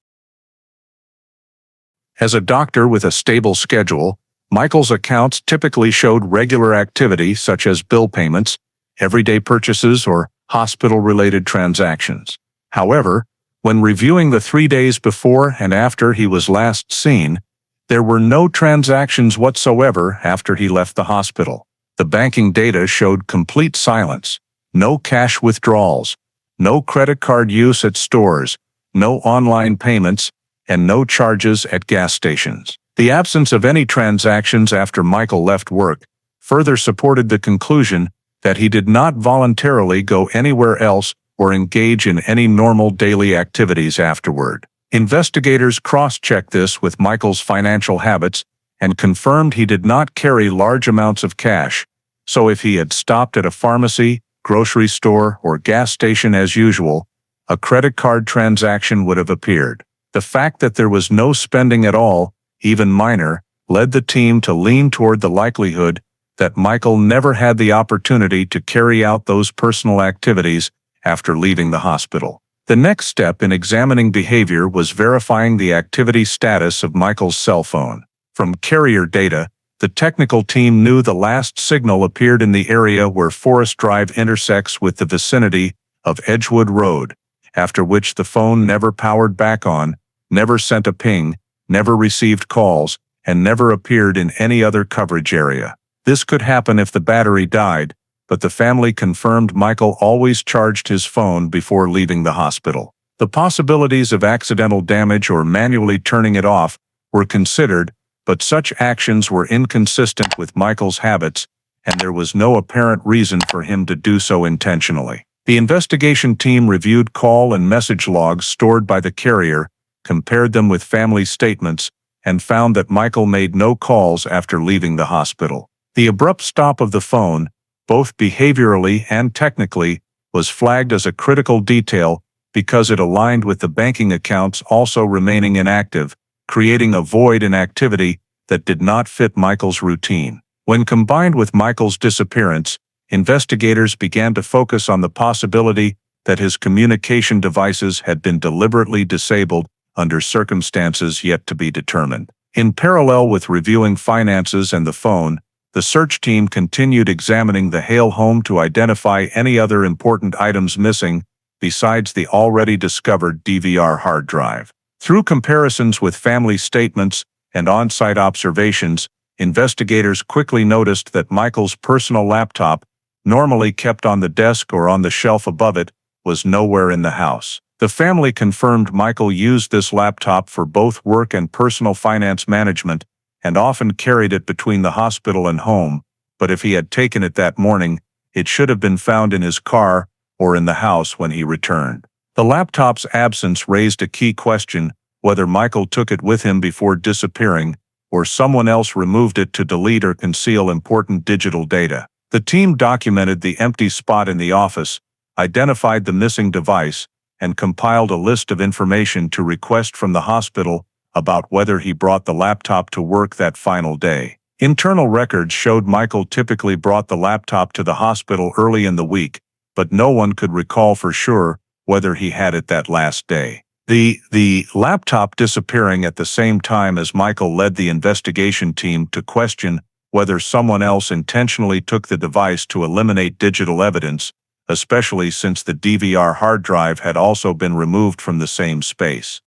As a doctor with a stable schedule, Michael's accounts typically showed regular activity such as bill payments, everyday purchases, or hospital-related transactions. However, when reviewing the 3 days before and after he was last seen, there were no transactions whatsoever after he left the hospital. The banking data showed complete silence, no cash withdrawals, no credit card use at stores, no online payments, and no charges at gas stations. The absence of any transactions after Michael left work further supported the conclusion that he did not voluntarily go anywhere else or engage in any normal daily activities afterward. Investigators cross-checked this with Michael's financial habits and confirmed he did not carry large amounts of cash, so if he had stopped at a pharmacy, grocery store, or gas station as usual, a credit card transaction would have appeared. The fact that there was no spending at all, even minor, led the team to lean toward the likelihood that Michael never had the opportunity to carry out those personal activities after leaving the hospital. The next step in examining behavior was verifying the activity status of Michael's cell phone. From carrier data, the technical team knew the last signal appeared in the area where Forest Drive intersects with the vicinity of Edgewood Road, after which the phone never powered back on, never sent a ping, never received calls, and never appeared in any other coverage area. This could happen if the battery died, but the family confirmed Michael always charged his phone before leaving the hospital. The possibilities of accidental damage or manually turning it off were considered, but such actions were inconsistent with Michael's habits, and there was no apparent reason for him to do so intentionally. The investigation team reviewed call and message logs stored by the carrier, compared them with family statements, and found that Michael made no calls after leaving the hospital. The abrupt stop of the phone, both behaviorally and technically, was flagged as a critical detail because it aligned with the banking accounts also remaining inactive, creating a void in activity that did not fit Michael's routine. When combined with Michael's disappearance, investigators began to focus on the possibility that his communication devices had been deliberately disabled under circumstances yet to be determined. In parallel with reviewing finances and the phone, the search team continued examining the Hale home to identify any other important items missing besides the already discovered DVR hard drive. Through comparisons with family statements and on-site observations, investigators quickly noticed that Michael's personal laptop, normally kept on the desk or on the shelf above it, was nowhere in the house. The family confirmed Michael used this laptop for both work and personal finance management, and often carried it between the hospital and home, but if he had taken it that morning, it should have been found in his car or in the house when he returned. The laptop's absence raised a key question: whether Michael took it with him before disappearing, or someone else removed it to delete or conceal important digital data. The team documented the empty spot in the office, identified the missing device, and compiled a list of information to request from the hospital about whether he brought the laptop to work that final day. Internal records showed Michael typically brought the laptop to the hospital early in the week, but no one could recall for sure whether he had it that last day. The laptop disappearing at the same time as Michael led the investigation team to question whether someone else intentionally took the device to eliminate digital evidence, especially since the DVR hard drive had also been removed from the same space.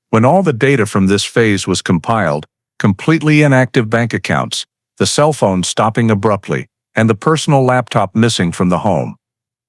When all the data from this phase was compiled, completely inactive bank accounts, the cell phone stopping abruptly, and the personal laptop missing from the home,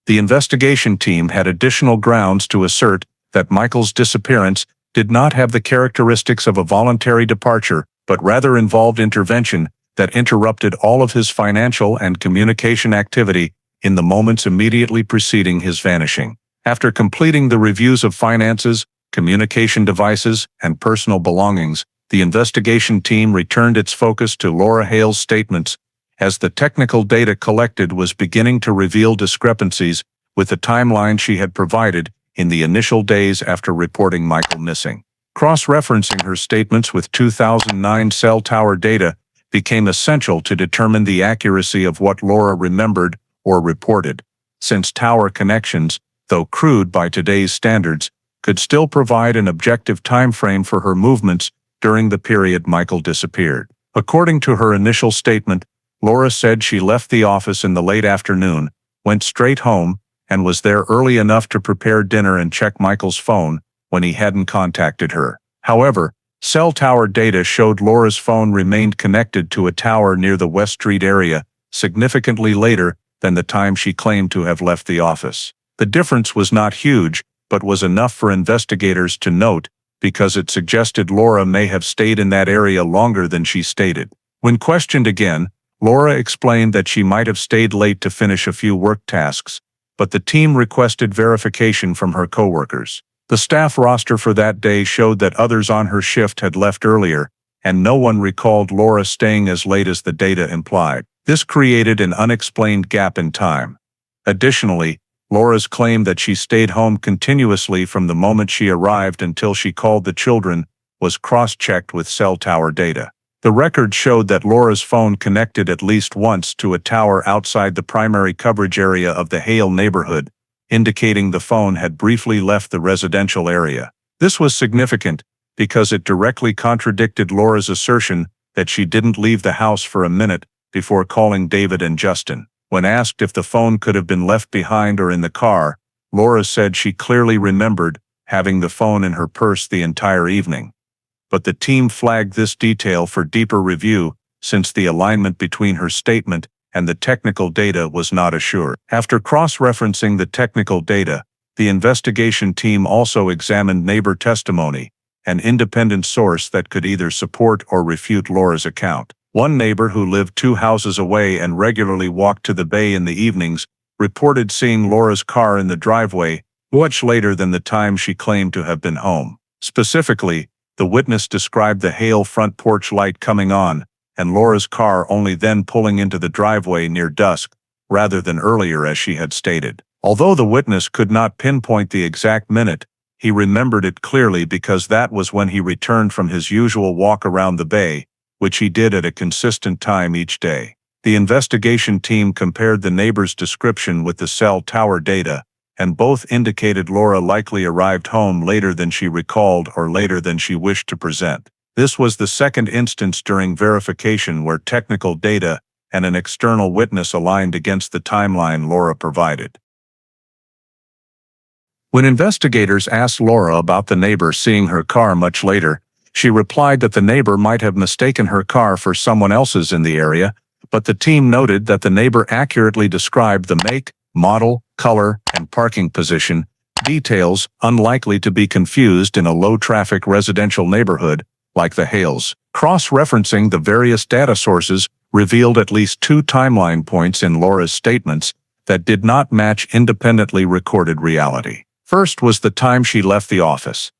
the investigation team had additional grounds to assert that Michael's disappearance did not have the characteristics of a voluntary departure, but rather involved intervention that interrupted all of his financial and communication activity in the moments immediately preceding his vanishing. After completing the reviews of finances, communication devices, and personal belongings, the investigation team returned its focus to Laura Hale's statements as the technical data collected was beginning to reveal discrepancies with the timeline she had provided in the initial days after reporting Michael missing. Cross-referencing her statements with 2009 cell tower data became essential to determine the accuracy of what Laura remembered or reported, since tower connections, though crude by today's standards, could still provide an objective time frame for her movements during the period Michael disappeared. According to her initial statement, Laura said she left the office in the late afternoon, went straight home, and was there early enough to prepare dinner and check Michael's phone when he hadn't contacted her. However, cell tower data showed Laura's phone remained connected to a tower near the West Street area significantly later than the time she claimed to have left the office. The difference was not huge, but was enough for investigators to note because it suggested Laura may have stayed in that area longer than she stated. When questioned again, Laura explained that she might have stayed late to finish a few work tasks, but the team requested verification from her coworkers. The staff roster for that day showed that others on her shift had left earlier, and no one recalled Laura staying as late as the data implied. This created an unexplained gap in time. Additionally, Laura's claim that she stayed home continuously from the moment she arrived until she called the children was cross-checked with cell tower data. The record showed that Laura's phone connected at least once to a tower outside the primary coverage area of the Hale neighborhood, indicating the phone had briefly left the residential area. This was significant because it directly contradicted Laura's assertion that she didn't leave the house for a minute before calling David and Justin. When asked if the phone could have been left behind or in the car, Laura said she clearly remembered having the phone in her purse the entire evening. But the team flagged this detail for deeper review since the alignment between her statement and the technical data was not assured. After cross-referencing the technical data, the investigation team also examined neighbor testimony, an independent source that could either support or refute Laura's account. One neighbor who lived 2 houses away and regularly walked to the bay in the evenings reported seeing Laura's car in the driveway much later than the time she claimed to have been home. Specifically, the witness described the Hale front porch light coming on and Laura's car only then pulling into the driveway near dusk, rather than earlier as she had stated. Although the witness could not pinpoint the exact minute, he remembered it clearly because that was when he returned from his usual walk around the bay, which he did at a consistent time each day. The investigation team compared the neighbor's description with the cell tower data, and both indicated Laura likely arrived home later than she recalled or later than she wished to present. This was the second instance during verification where technical data and an external witness aligned against the timeline Laura provided. When investigators asked Laura about the neighbor seeing her car much later, she replied that the neighbor might have mistaken her car for someone else's in the area, but the team noted that the neighbor accurately described the make, model, color, and parking position, details unlikely to be confused in a low-traffic residential neighborhood like the Hales. Cross-referencing the various data sources revealed at least 2 timeline points in Laura's statements that did not match independently recorded reality. First was the time she left the office.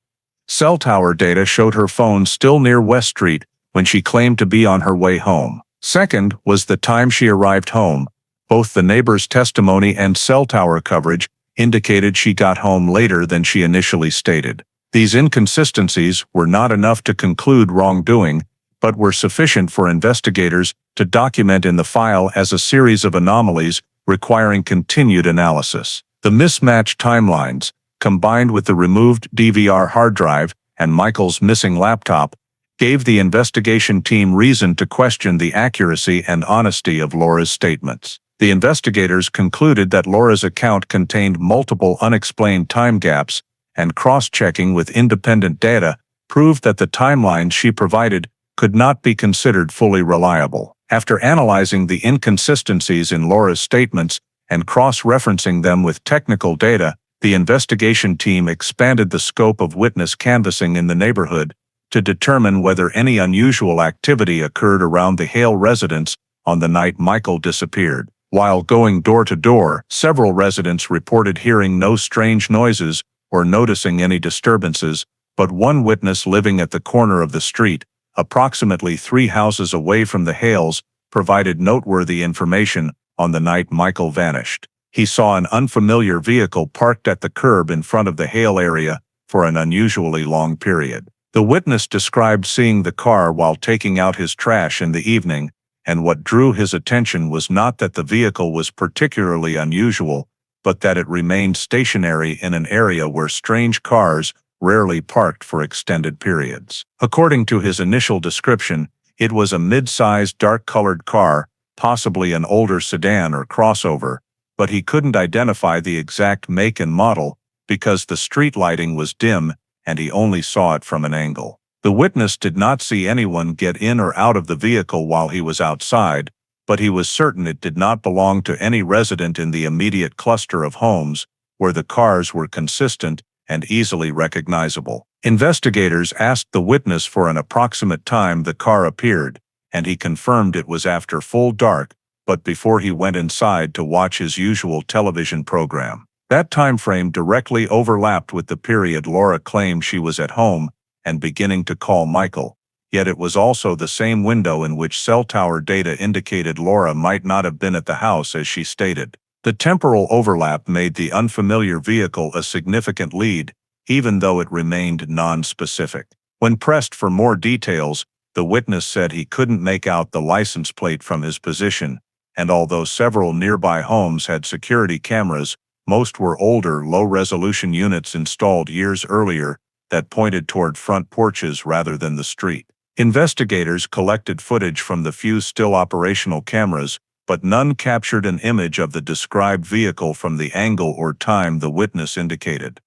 Cell tower data showed her phone still near West Street when she claimed to be on her way home. Second was the time she arrived home. Both the neighbor's testimony and cell tower coverage indicated she got home later than she initially stated. These inconsistencies were not enough to conclude wrongdoing, but were sufficient for investigators to document in the file as a series of anomalies requiring continued analysis. The mismatched timelines, combined with the removed DVR hard drive and Michael's missing laptop, gave the investigation team reason to question the accuracy and honesty of Laura's statements. The investigators concluded that Laura's account contained multiple unexplained time gaps, and cross-checking with independent data proved that the timelines she provided could not be considered fully reliable. After analyzing the inconsistencies in Laura's statements and cross-referencing them with technical data, the investigation team expanded the scope of witness canvassing in the neighborhood to determine whether any unusual activity occurred around the Hale residence on the night Michael disappeared. While going door to door, several residents reported hearing no strange noises or noticing any disturbances, but one witness living at the corner of the street, approximately 3 houses away from the Hales, provided noteworthy information on the night Michael vanished. He saw an unfamiliar vehicle parked at the curb in front of the Hale area for an unusually long period. The witness described seeing the car while taking out his trash in the evening, and what drew his attention was not that the vehicle was particularly unusual, but that it remained stationary in an area where strange cars rarely parked for extended periods. According to his initial description, it was a mid-sized dark-colored car, possibly an older sedan or crossover, but he couldn't identify the exact make and model because the street lighting was dim and he only saw it from an angle. The witness did not see anyone get in or out of the vehicle while he was outside, but he was certain it did not belong to any resident in the immediate cluster of homes where the cars were consistent and easily recognizable. Investigators asked the witness for an approximate time the car appeared, and he confirmed it was after full dark, but before he went inside to watch his usual television program. That time frame directly overlapped with the period Laura claimed she was at home and beginning to call Michael, yet it was also the same window in which cell tower data indicated Laura might not have been at the house as she stated. The temporal overlap made the unfamiliar vehicle a significant lead, even though it remained non-specific. When pressed for more details, the witness said he couldn't make out the license plate from his position, and although several nearby homes had security cameras, most were older, low-resolution units installed years earlier that pointed toward front porches rather than the street. Investigators collected footage from the few still operational cameras, but none captured an image of the described vehicle from the angle or time the witness indicated.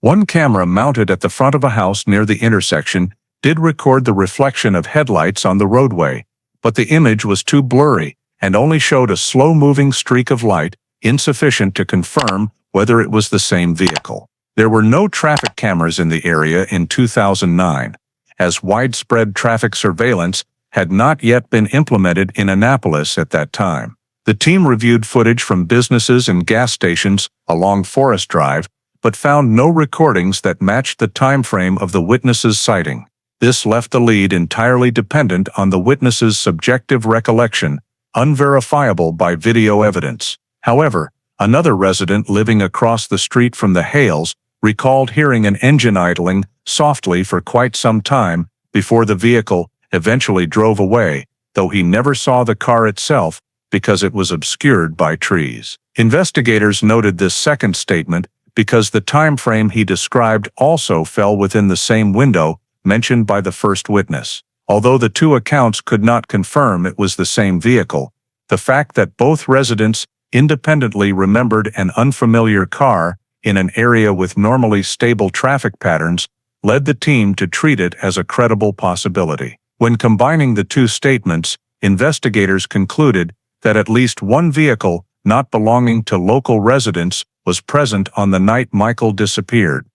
One camera mounted at the front of a house near the intersection did record the reflection of headlights on the roadway, but the image was too blurry and only showed a slow-moving streak of light, insufficient to confirm whether it was the same vehicle. There were no traffic cameras in the area in 2009, as widespread traffic surveillance had not yet been implemented in Annapolis at that time. The team reviewed footage from businesses and gas stations along Forest Drive, but found no recordings that matched the time frame of the witness's sighting. This left the lead entirely dependent on the witness's subjective recollection, unverifiable by video evidence. However, another resident living across the street from the Hales recalled hearing an engine idling softly for quite some time before the vehicle eventually drove away, though he never saw the car itself because it was obscured by trees. Investigators noted this second statement because the time frame he described also fell within the same window mentioned by the first witness. Although the two accounts could not confirm it was the same vehicle, the fact that both residents independently remembered an unfamiliar car in an area with normally stable traffic patterns led the team to treat it as a credible possibility. When combining the two statements, investigators concluded that at least one vehicle not belonging to local residents was present on the night Michael disappeared,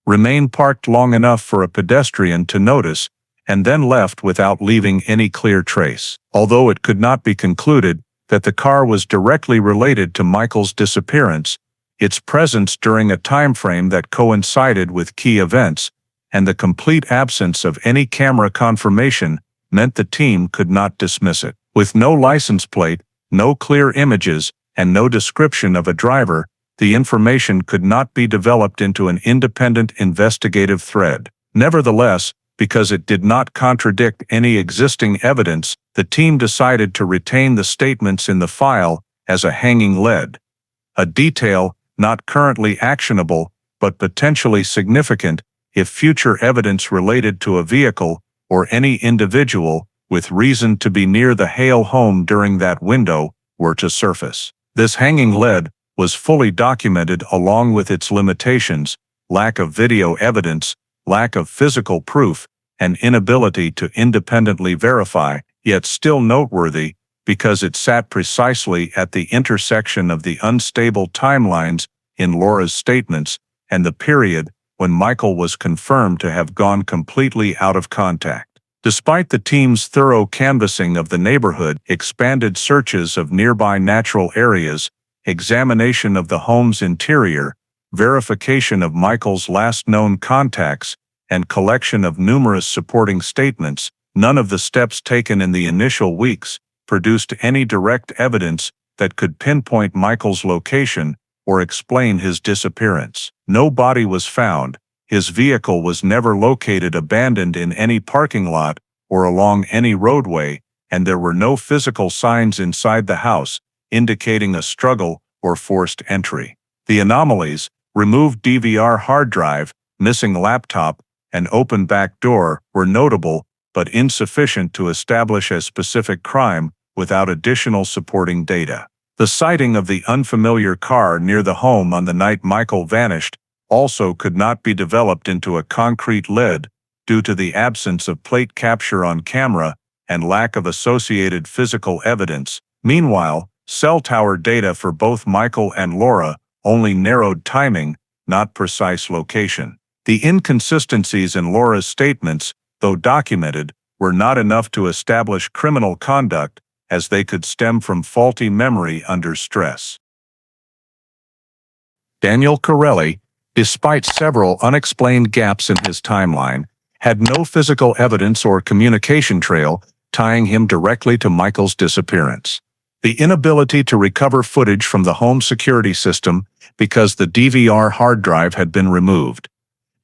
remained parked long enough for a pedestrian to notice, and then left without leaving any clear trace. Although it could not be concluded that the car was directly related to Michael's disappearance, its presence during a time frame that coincided with key events, and the complete absence of any camera confirmation meant the team could not dismiss it. With no license plate, no clear images, and no description of a driver, the information could not be developed into an independent investigative thread. Nevertheless, because it did not contradict any existing evidence, the team decided to retain the statements in the file as a hanging lead, a detail not currently actionable, but potentially significant if future evidence related to a vehicle or any individual with reason to be near the Hale home during that window were to surface. This hanging lead was fully documented along with its limitations, lack of video evidence, lack of physical proof, and inability to independently verify, yet still noteworthy because it sat precisely at the intersection of the unstable timelines in Laura's statements and the period when Michael was confirmed to have gone completely out of contact. Despite the team's thorough canvassing of the neighborhood, expanded searches of nearby natural areas, examination of the home's interior, verification of Michael's last known contacts, and collection of numerous supporting statements, none of the steps taken in the initial weeks produced any direct evidence that could pinpoint Michael's location or explain his disappearance. No body was found, his vehicle was never located abandoned in any parking lot or along any roadway, and there were no physical signs inside the house indicating a struggle or forced entry. The anomalies, removed DVR hard drive, missing laptop, and open back door, were notable but insufficient to establish a specific crime without additional supporting data. The sighting of the unfamiliar car near the home on the night Michael vanished also could not be developed into a concrete lead due to the absence of plate capture on camera and lack of associated physical evidence. Meanwhile, cell tower data for both Michael and Laura only narrowed timing, not precise location. The inconsistencies in Laura's statements, though documented, were not enough to establish criminal conduct, as they could stem from faulty memory under stress. Daniel Corelli, despite several unexplained gaps in his timeline, had no physical evidence or communication trail tying him directly to Michael's disappearance. The inability to recover footage from the home security system because the DVR hard drive had been removed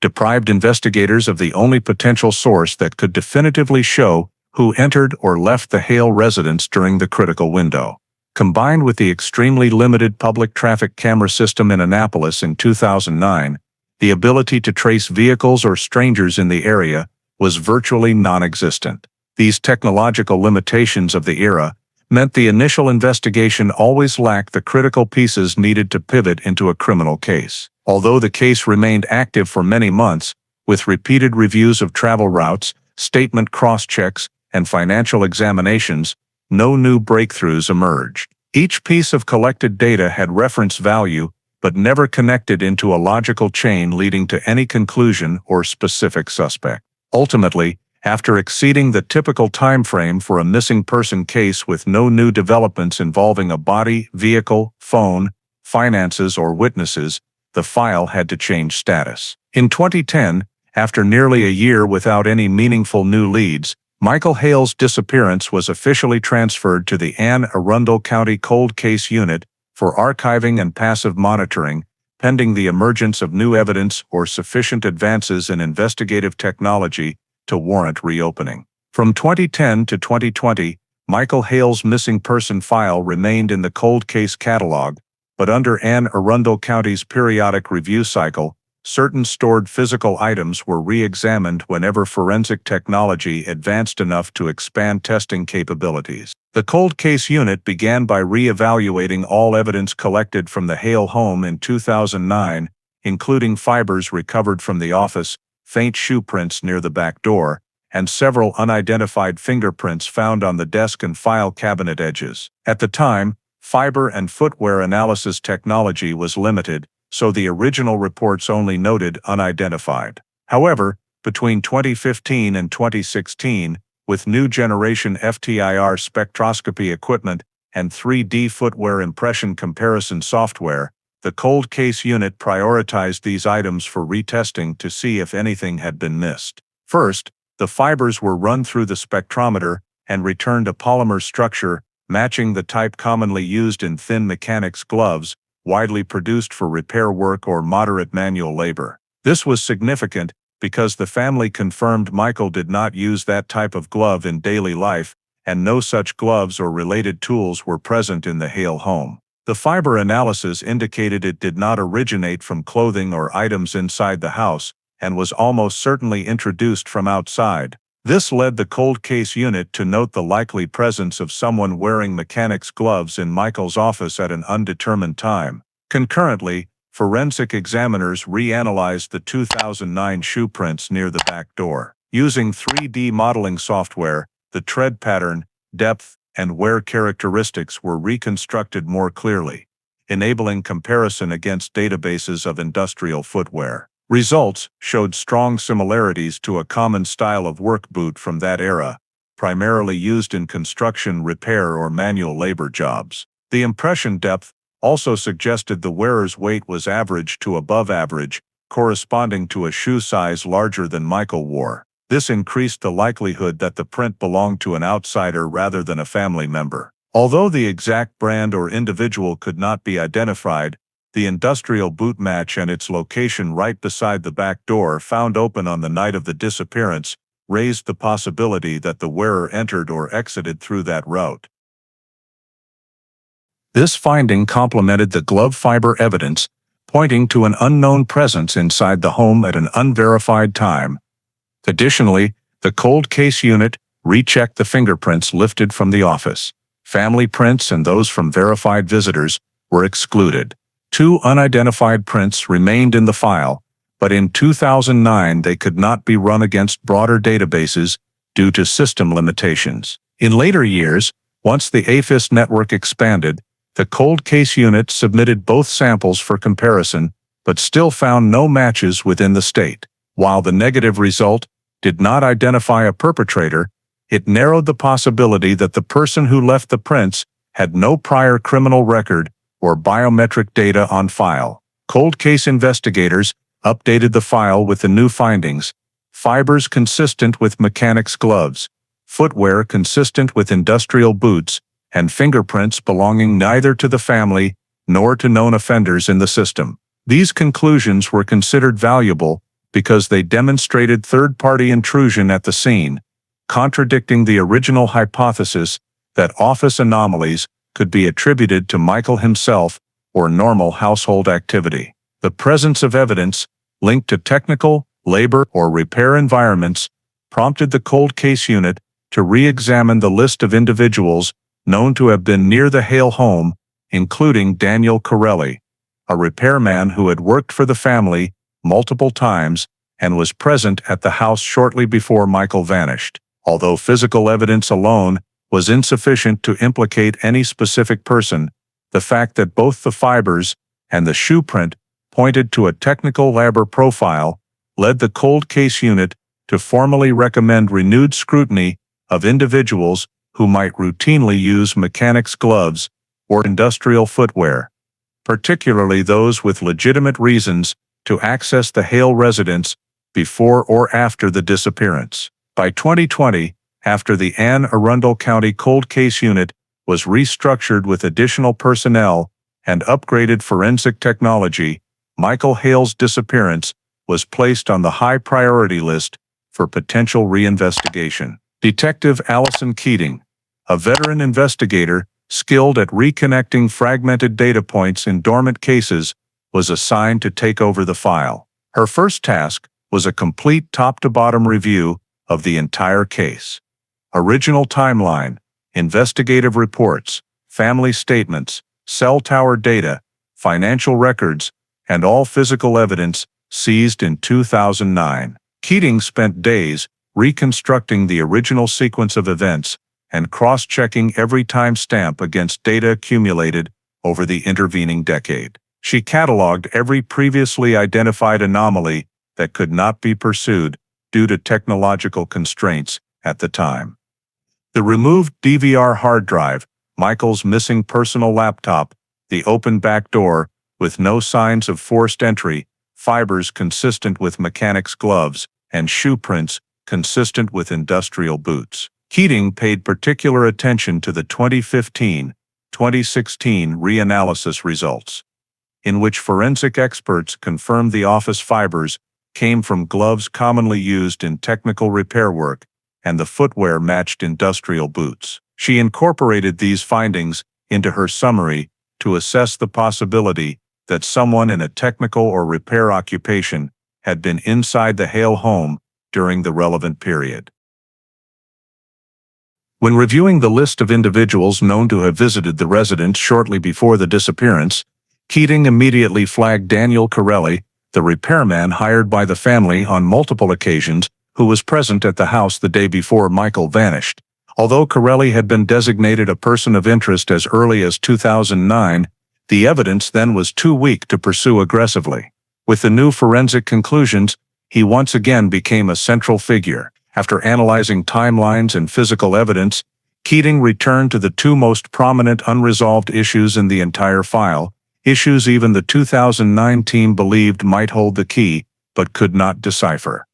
deprived investigators of the only potential source that could definitively show who entered or left the Hale residence during the critical window. Combined with the extremely limited public traffic camera system in Annapolis in 2009, the ability to trace vehicles or strangers in the area was virtually non-existent. These technological limitations of the era meant the initial investigation always lacked the critical pieces needed to pivot into a criminal case. Although the case remained active for many months, with repeated reviews of travel routes, statement cross-checks, and financial examinations, no new breakthroughs emerged. Each piece of collected data had reference value, but never connected into a logical chain leading to any conclusion or specific suspect. Ultimately, after exceeding the typical time frame for a missing person case with no new developments involving a body, vehicle, phone, finances, or witnesses, the file had to change status. In 2010, after nearly a year without any meaningful new leads, Michael Hale's disappearance was officially transferred to the Arundel County Cold Case Unit for archiving and passive monitoring, pending the emergence of new evidence or sufficient advances in investigative technology to warrant reopening. From 2010 to 2020, Michael Hale's missing person file remained in the cold case catalog, but under Arundel County's periodic review cycle, certain stored physical items were re-examined whenever forensic technology advanced enough to expand testing capabilities. The cold case unit began by re-evaluating all evidence collected from the Hale home in 2009, including fibers recovered from the office, faint shoe prints near the back door, and several unidentified fingerprints found on the desk and file cabinet edges. At the time, fiber and footwear analysis technology was limited, so the original reports only noted unidentified. However, between 2015 and 2016, with new generation FTIR spectroscopy equipment and 3D footwear impression comparison software, the cold case unit prioritized these items for retesting to see if anything had been missed. First, the fibers were run through the spectrometer and returned a polymer structure matching the type commonly used in thin mechanics gloves, widely produced for repair work or moderate manual labor. This was significant because the family confirmed Michael did not use that type of glove in daily life, and no such gloves or related tools were present in the Hale home. The fiber analysis indicated it did not originate from clothing or items inside the house and was almost certainly introduced from outside. This led the cold case unit to note the likely presence of someone wearing mechanic's gloves in Michael's office at an undetermined time. Concurrently, forensic examiners reanalyzed the 2009 shoe prints near the back door. Using 3D modeling software, the tread pattern, depth, and wear characteristics were reconstructed more clearly, enabling comparison against databases of industrial footwear. Results showed strong similarities to a common style of work boot from that era, primarily used in construction, repair, or manual labor jobs. The impression depth also suggested the wearer's weight was average to above average, corresponding to a shoe size larger than Michael wore. This increased the likelihood that the print belonged to an outsider rather than a family member. Although the exact brand or individual could not be identified, the industrial boot match and its location right beside the back door found open on the night of the disappearance raised the possibility that the wearer entered or exited through that route. This finding complemented the glove fiber evidence, pointing to an unknown presence inside the home at an unverified time. Additionally, the cold case unit rechecked the fingerprints lifted from the office. Family prints and those from verified visitors were excluded. 2 unidentified prints remained in the file, but in 2009 they could not be run against broader databases due to system limitations. In later years, once the AFIS network expanded, the cold case unit submitted both samples for comparison, but still found no matches within the state. While the negative result did not identify a perpetrator, it narrowed the possibility that the person who left the prints had no prior criminal record or biometric data on file. Cold case investigators updated the file with the new findings: fibers consistent with mechanic's gloves, footwear consistent with industrial boots, and fingerprints belonging neither to the family nor to known offenders in the system. These conclusions were considered valuable because they demonstrated third-party intrusion at the scene, contradicting the original hypothesis that office anomalies could be attributed to Michael himself or normal household activity. The presence of evidence linked to technical, labor, or repair environments prompted the cold case unit to re-examine the list of individuals known to have been near the Hale home, including Daniel Corelli, a repairman who had worked for the family multiple times and was present at the house shortly before Michael vanished. Although physical evidence alone was insufficient to implicate any specific person, the fact that both the fibers and the shoe print pointed to a technical labor profile led the cold case unit to formally recommend renewed scrutiny of individuals who might routinely use mechanic's gloves or industrial footwear, particularly those with legitimate reasons to access the Hale residence before or after the disappearance. By 2020, after the Arundel County Cold Case Unit was restructured with additional personnel and upgraded forensic technology, Michael Hale's disappearance was placed on the high priority list for potential reinvestigation. Detective Allison Keating, a veteran investigator skilled at reconnecting fragmented data points in dormant cases, was assigned to take over the file. Her first task was a complete top-to-bottom review of the entire case. Original timeline, investigative reports, family statements, cell tower data, financial records, and all physical evidence seized in 2009. Keating spent days reconstructing the original sequence of events and cross-checking every timestamp against data accumulated over the intervening decade. She cataloged every previously identified anomaly that could not be pursued due to technological constraints at the time. The removed DVR hard drive, Michael's missing personal laptop, the open back door with no signs of forced entry, fibers consistent with mechanic's gloves, and shoe prints consistent with industrial boots. Keating paid particular attention to the 2015-2016 reanalysis results, in which forensic experts confirmed the office fibers came from gloves commonly used in technical repair work, and the footwear matched industrial boots. She incorporated these findings into her summary to assess the possibility that someone in a technical or repair occupation had been inside the Hale home during the relevant period. When reviewing the list of individuals known to have visited the residence shortly before the disappearance, Keating immediately flagged Daniel Corelli, the repairman hired by the family on multiple occasions, who was present at the house the day before Michael vanished. Although Corelli had been designated a person of interest as early as 2009, the evidence then was too weak to pursue aggressively. With the new forensic conclusions, he once again became a central figure. After analyzing timelines and physical evidence, Keating returned to the two most prominent unresolved issues in the entire file, issues even the 2009 team believed might hold the key, but could not decipher.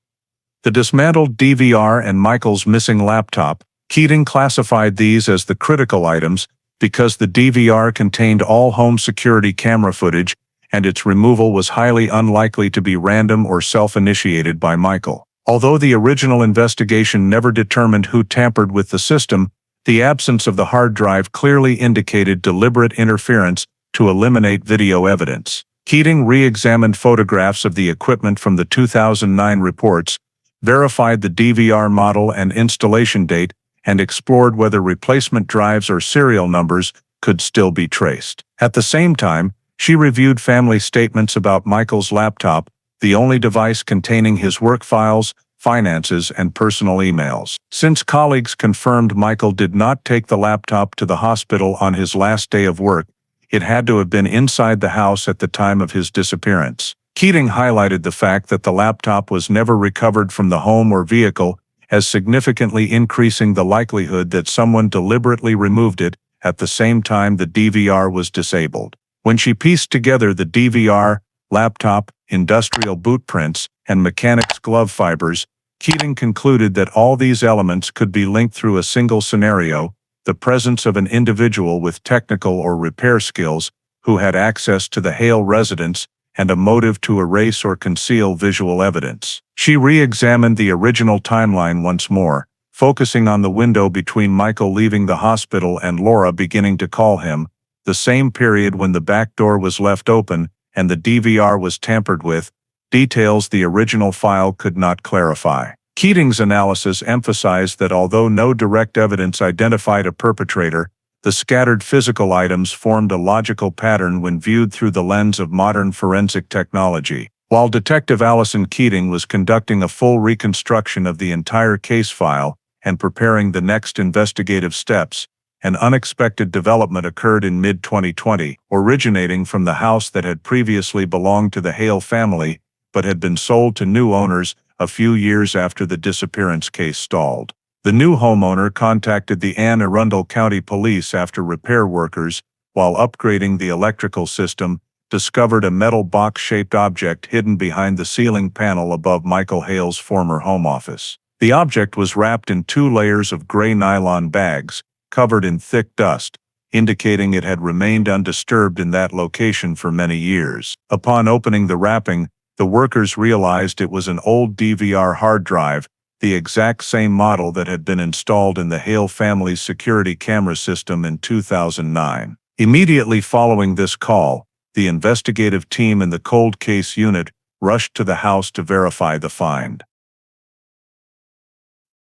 The dismantled DVR and Michael's missing laptop. Keating classified these as the critical items because the DVR contained all home security camera footage, and its removal was highly unlikely to be random or self-initiated by Michael. Although the original investigation never determined who tampered with the system, the absence of the hard drive clearly indicated deliberate interference to eliminate video evidence. Keating re-examined photographs of the equipment from the 2009 reports, verified the DVR model and installation date, and explored whether replacement drives or serial numbers could still be traced. At the same time, she reviewed family statements about Michael's laptop, the only device containing his work files, finances, and personal emails. Since colleagues confirmed Michael did not take the laptop to the hospital on his last day of work, it had to have been inside the house at the time of his disappearance. Keating highlighted the fact that the laptop was never recovered from the home or vehicle, as significantly increasing the likelihood that someone deliberately removed it at the same time the DVR was disabled. When she pieced together the DVR, laptop, industrial boot prints, and mechanic's glove fibers, Keating concluded that all these elements could be linked through a single scenario: the presence of an individual with technical or repair skills who had access to the Hale residence and a motive to erase or conceal visual evidence. She re-examined the original timeline once more, focusing on the window between Michael leaving the hospital and Laura beginning to call him, the same period when the back door was left open and the DVR was tampered with, details the original file could not clarify. Keating's analysis emphasized that although no direct evidence identified a perpetrator, the scattered physical items formed a logical pattern when viewed through the lens of modern forensic technology. While Detective Allison Keating was conducting a full reconstruction of the entire case file and preparing the next investigative steps, an unexpected development occurred in mid-2020, originating from the house that had previously belonged to the Hale family but had been sold to new owners a few years after the disappearance case stalled. The new homeowner contacted the Arundel County Police after repair workers, while upgrading the electrical system, discovered a metal box-shaped object hidden behind the ceiling panel above Michael Hale's former home office. The object was wrapped in 2 layers of gray nylon bags, covered in thick dust, indicating it had remained undisturbed in that location for many years. Upon opening the wrapping, the workers realized it was an old DVR hard drive, the exact same model that had been installed in the Hale family's security camera system in 2009. Immediately following this call, the investigative team in the cold case unit rushed to the house to verify the find.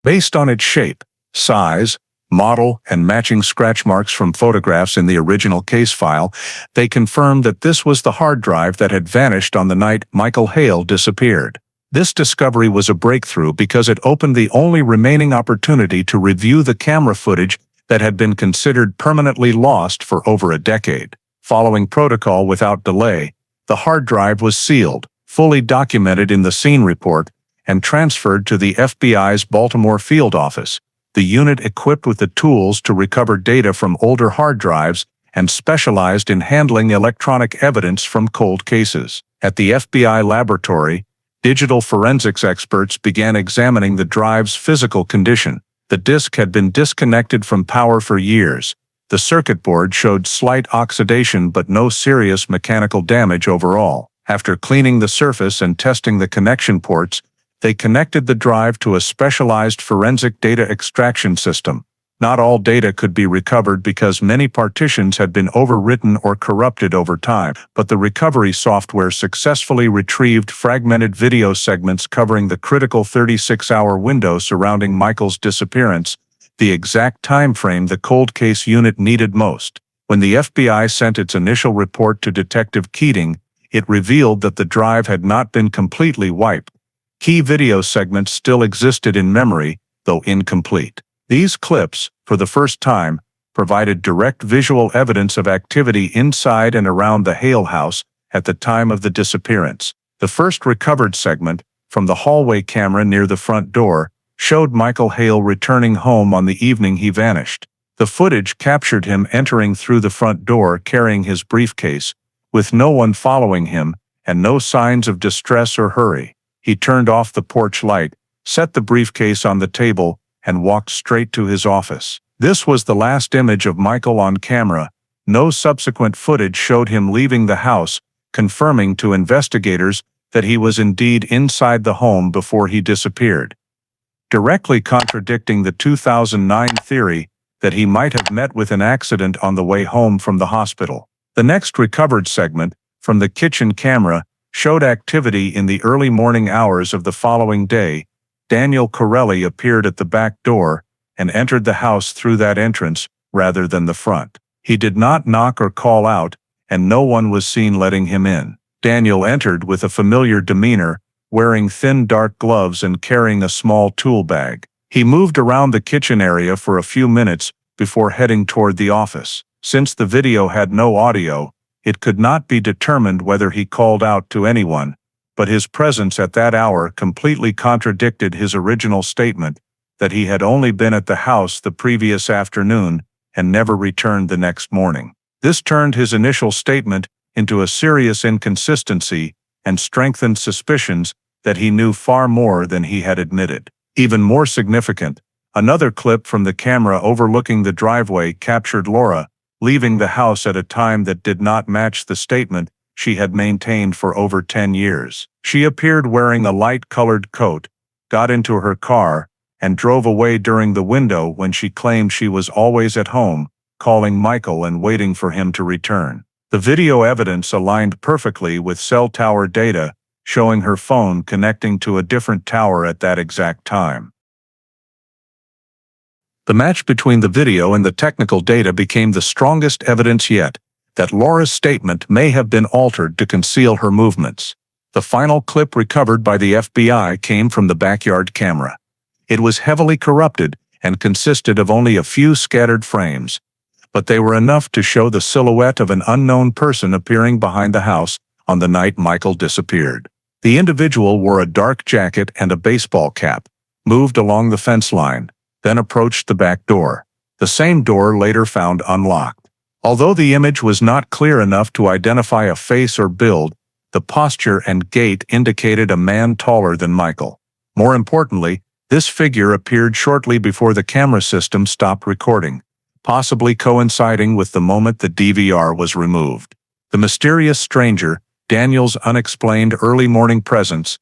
Based on its shape, size, model, and matching scratch marks from photographs in the original case file, they confirmed that this was the hard drive that had vanished on the night Michael Hale disappeared. This discovery was a breakthrough because it opened the only remaining opportunity to review the camera footage that had been considered permanently lost for over a decade. Following protocol without delay, the hard drive was sealed, fully documented in the scene report, and transferred to the FBI's Baltimore field office, the unit equipped with the tools to recover data from older hard drives and specialized in handling electronic evidence from cold cases. At the FBI laboratory, digital forensics experts began examining the drive's physical condition. The disk had been disconnected from power for years. The circuit board showed slight oxidation but no serious mechanical damage overall. After cleaning the surface and testing the connection ports, they connected the drive to a specialized forensic data extraction system, Not all data could be recovered because many partitions had been overwritten or corrupted over time, but the recovery software successfully retrieved fragmented video segments covering the critical 36-hour window surrounding Michael's disappearance, the exact time frame the cold case unit needed most. When the FBI sent its initial report to Detective Keating, it revealed that the drive had not been completely wiped. Key video segments still existed in memory, though incomplete. These clips, for the first time, provided direct visual evidence of activity inside and around the Hale house at the time of the disappearance. The first recovered segment, from the hallway camera near the front door, showed Michael Hale returning home on the evening he vanished. The footage captured him entering through the front door carrying his briefcase, with no one following him and no signs of distress or hurry. He turned off the porch light, set the briefcase on the table, and walked straight to his office. This was the last image of Michael on camera. No subsequent footage showed him leaving the house, confirming to investigators that he was indeed inside the home before he disappeared, directly contradicting the 2009 theory that he might have met with an accident on the way home from the hospital. The next recovered segment, from the kitchen camera, showed activity in the early morning hours of the following day. Daniel Corelli appeared at the back door and entered the house through that entrance rather than the front. He did not knock or call out, and no one was seen letting him in. Daniel entered with a familiar demeanor, wearing thin dark gloves and carrying a small tool bag. He moved around the kitchen area for a few minutes before heading toward the office. Since the video had no audio, it could not be determined whether he called out to anyone, but his presence at that hour completely contradicted his original statement that he had only been at the house the previous afternoon and never returned the next morning. This turned his initial statement into a serious inconsistency and strengthened suspicions that he knew far more than he had admitted. Even more significant, another clip from the camera overlooking the driveway captured Laura leaving the house at a time that did not match the statement she had maintained for over 10 years. She appeared wearing a light-colored coat, got into her car, and drove away during the window when she claimed she was always at home, calling Michael and waiting for him to return. The video evidence aligned perfectly with cell tower data, showing her phone connecting to a different tower at that exact time. The match between the video and the technical data became the strongest evidence yet that Laura's statement may have been altered to conceal her movements. The final clip recovered by the FBI came from the backyard camera. It was heavily corrupted and consisted of only a few scattered frames, but they were enough to show the silhouette of an unknown person appearing behind the house on the night Michael disappeared. The individual wore a dark jacket and a baseball cap, moved along the fence line, then approached the back door, the same door later found unlocked. Although the image was not clear enough to identify a face or build, the posture and gait indicated a man taller than Michael. More importantly, this figure appeared shortly before the camera system stopped recording, possibly coinciding with the moment the DVR was removed. The mysterious stranger, Daniel's unexplained early morning presence,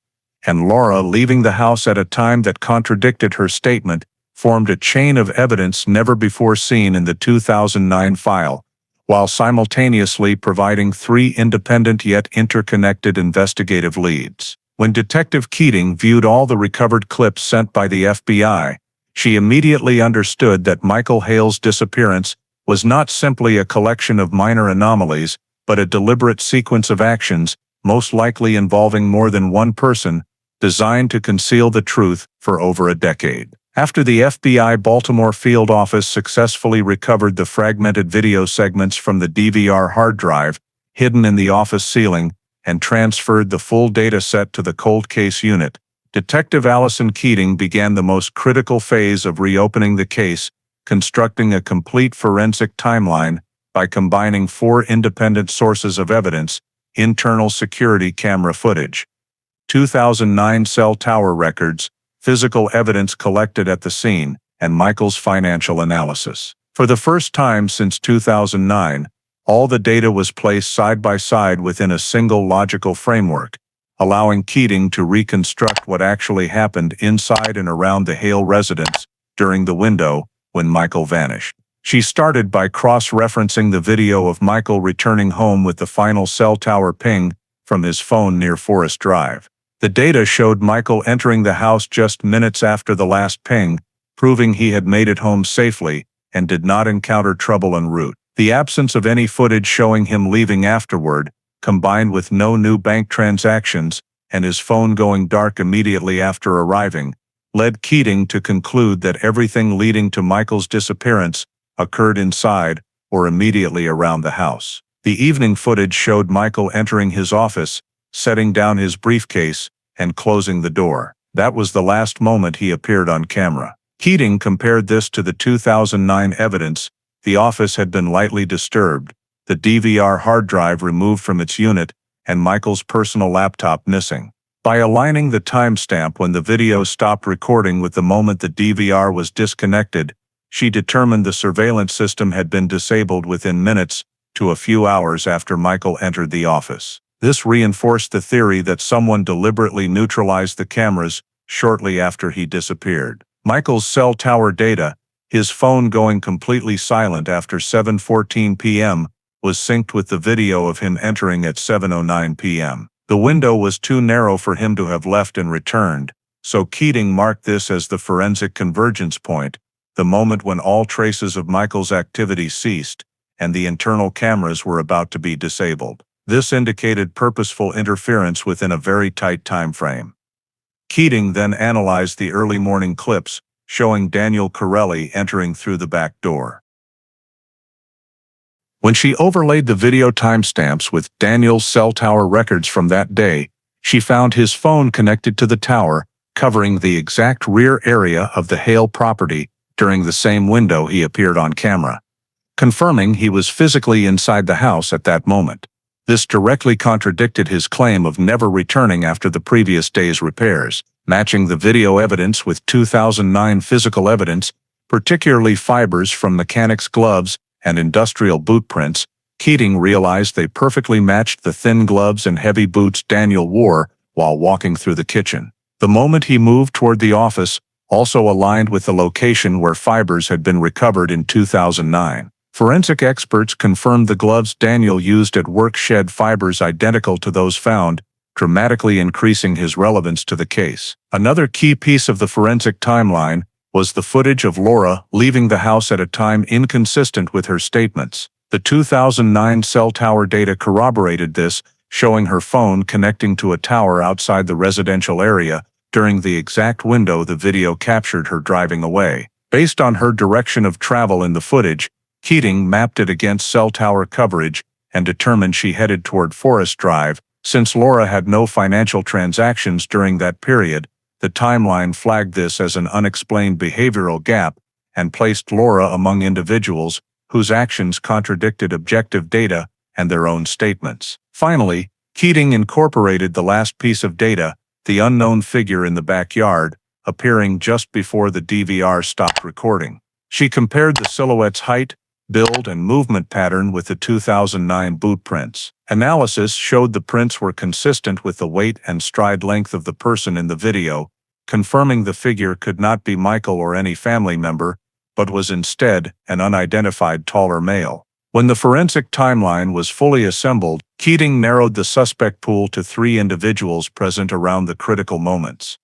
and Laura leaving the house at a time that contradicted her statement formed a chain of evidence never before seen in the 2009 file, while simultaneously providing three independent yet interconnected investigative leads. When Detective Keating viewed all the recovered clips sent by the FBI, she immediately understood that Michael Hale's disappearance was not simply a collection of minor anomalies, but a deliberate sequence of actions, most likely involving more than one person, designed to conceal the truth for over a decade. After the FBI Baltimore field office successfully recovered the fragmented video segments from the DVR hard drive, hidden in the office ceiling, and transferred the full data set to the cold case unit, Detective Allison Keating began the most critical phase of reopening the case, constructing a complete forensic timeline by combining four independent sources of evidence: internal security camera footage, 2009 cell tower records, physical evidence collected at the scene, and Michael's financial analysis. For the first time since 2009, all the data was placed side by side within a single logical framework, allowing Keating to reconstruct what actually happened inside and around the Hale residence during the window when Michael vanished. She started by cross-referencing the video of Michael returning home with the final cell tower ping from his phone near Forest Drive. The data showed Michael entering the house just minutes after the last ping, proving he had made it home safely and did not encounter trouble en route. The absence of any footage showing him leaving afterward, combined with no new bank transactions and his phone going dark immediately after arriving, led Keating to conclude that everything leading to Michael's disappearance occurred inside or immediately around the house. The evening footage showed Michael entering his office, setting down his briefcase, and closing the door. That was the last moment he appeared on camera. Keating compared this to the 2009 evidence. The office had been lightly disturbed, the DVR hard drive removed from its unit, and Michael's personal laptop missing. By aligning the timestamp when the video stopped recording with the moment the DVR was disconnected, she determined the surveillance system had been disabled within minutes to a few hours after Michael entered the office. This reinforced the theory that someone deliberately neutralized the cameras shortly after he disappeared. Michael's cell tower data, his phone going completely silent after 7:14 p.m., was synced with the video of him entering at 7:09 p.m. The window was too narrow for him to have left and returned, so Keating marked this as the forensic convergence point, the moment when all traces of Michael's activity ceased, and the internal cameras were about to be disabled. This indicated purposeful interference within a very tight time frame. Keating then analyzed the early morning clips, showing Daniel Corelli entering through the back door. When she overlaid the video timestamps with Daniel's cell tower records from that day, she found his phone connected to the tower, covering the exact rear area of the Hale property during the same window he appeared on camera, confirming he was physically inside the house at that moment. This directly contradicted his claim of never returning after the previous day's repairs. Matching the video evidence with 2009 physical evidence, particularly fibers from mechanics' gloves and industrial boot prints, Keating realized they perfectly matched the thin gloves and heavy boots Daniel wore while walking through the kitchen. The moment he moved toward the office also aligned with the location where fibers had been recovered in 2009. Forensic experts confirmed the gloves Daniel used at work shed fibers identical to those found, dramatically increasing his relevance to the case. Another key piece of the forensic timeline was the footage of Laura leaving the house at a time inconsistent with her statements. The 2009 cell tower data corroborated this, showing her phone connecting to a tower outside the residential area during the exact window the video captured her driving away. Based on her direction of travel in the footage, Keating mapped it against cell tower coverage and determined she headed toward Forest Drive. Since Laura had no financial transactions during that period, the timeline flagged this as an unexplained behavioral gap and placed Laura among individuals whose actions contradicted objective data and their own statements. Finally, Keating incorporated the last piece of data, the unknown figure in the backyard, appearing just before the DVR stopped recording. She compared the silhouette's height, build, and movement pattern with the 2009 boot prints. Analysis showed the prints were consistent with the weight and stride length of the person in the video, confirming the figure could not be Michael or any family member, but was instead an unidentified taller male. When the forensic timeline was fully assembled, Keating narrowed the suspect pool to 3 individuals present around the critical moments.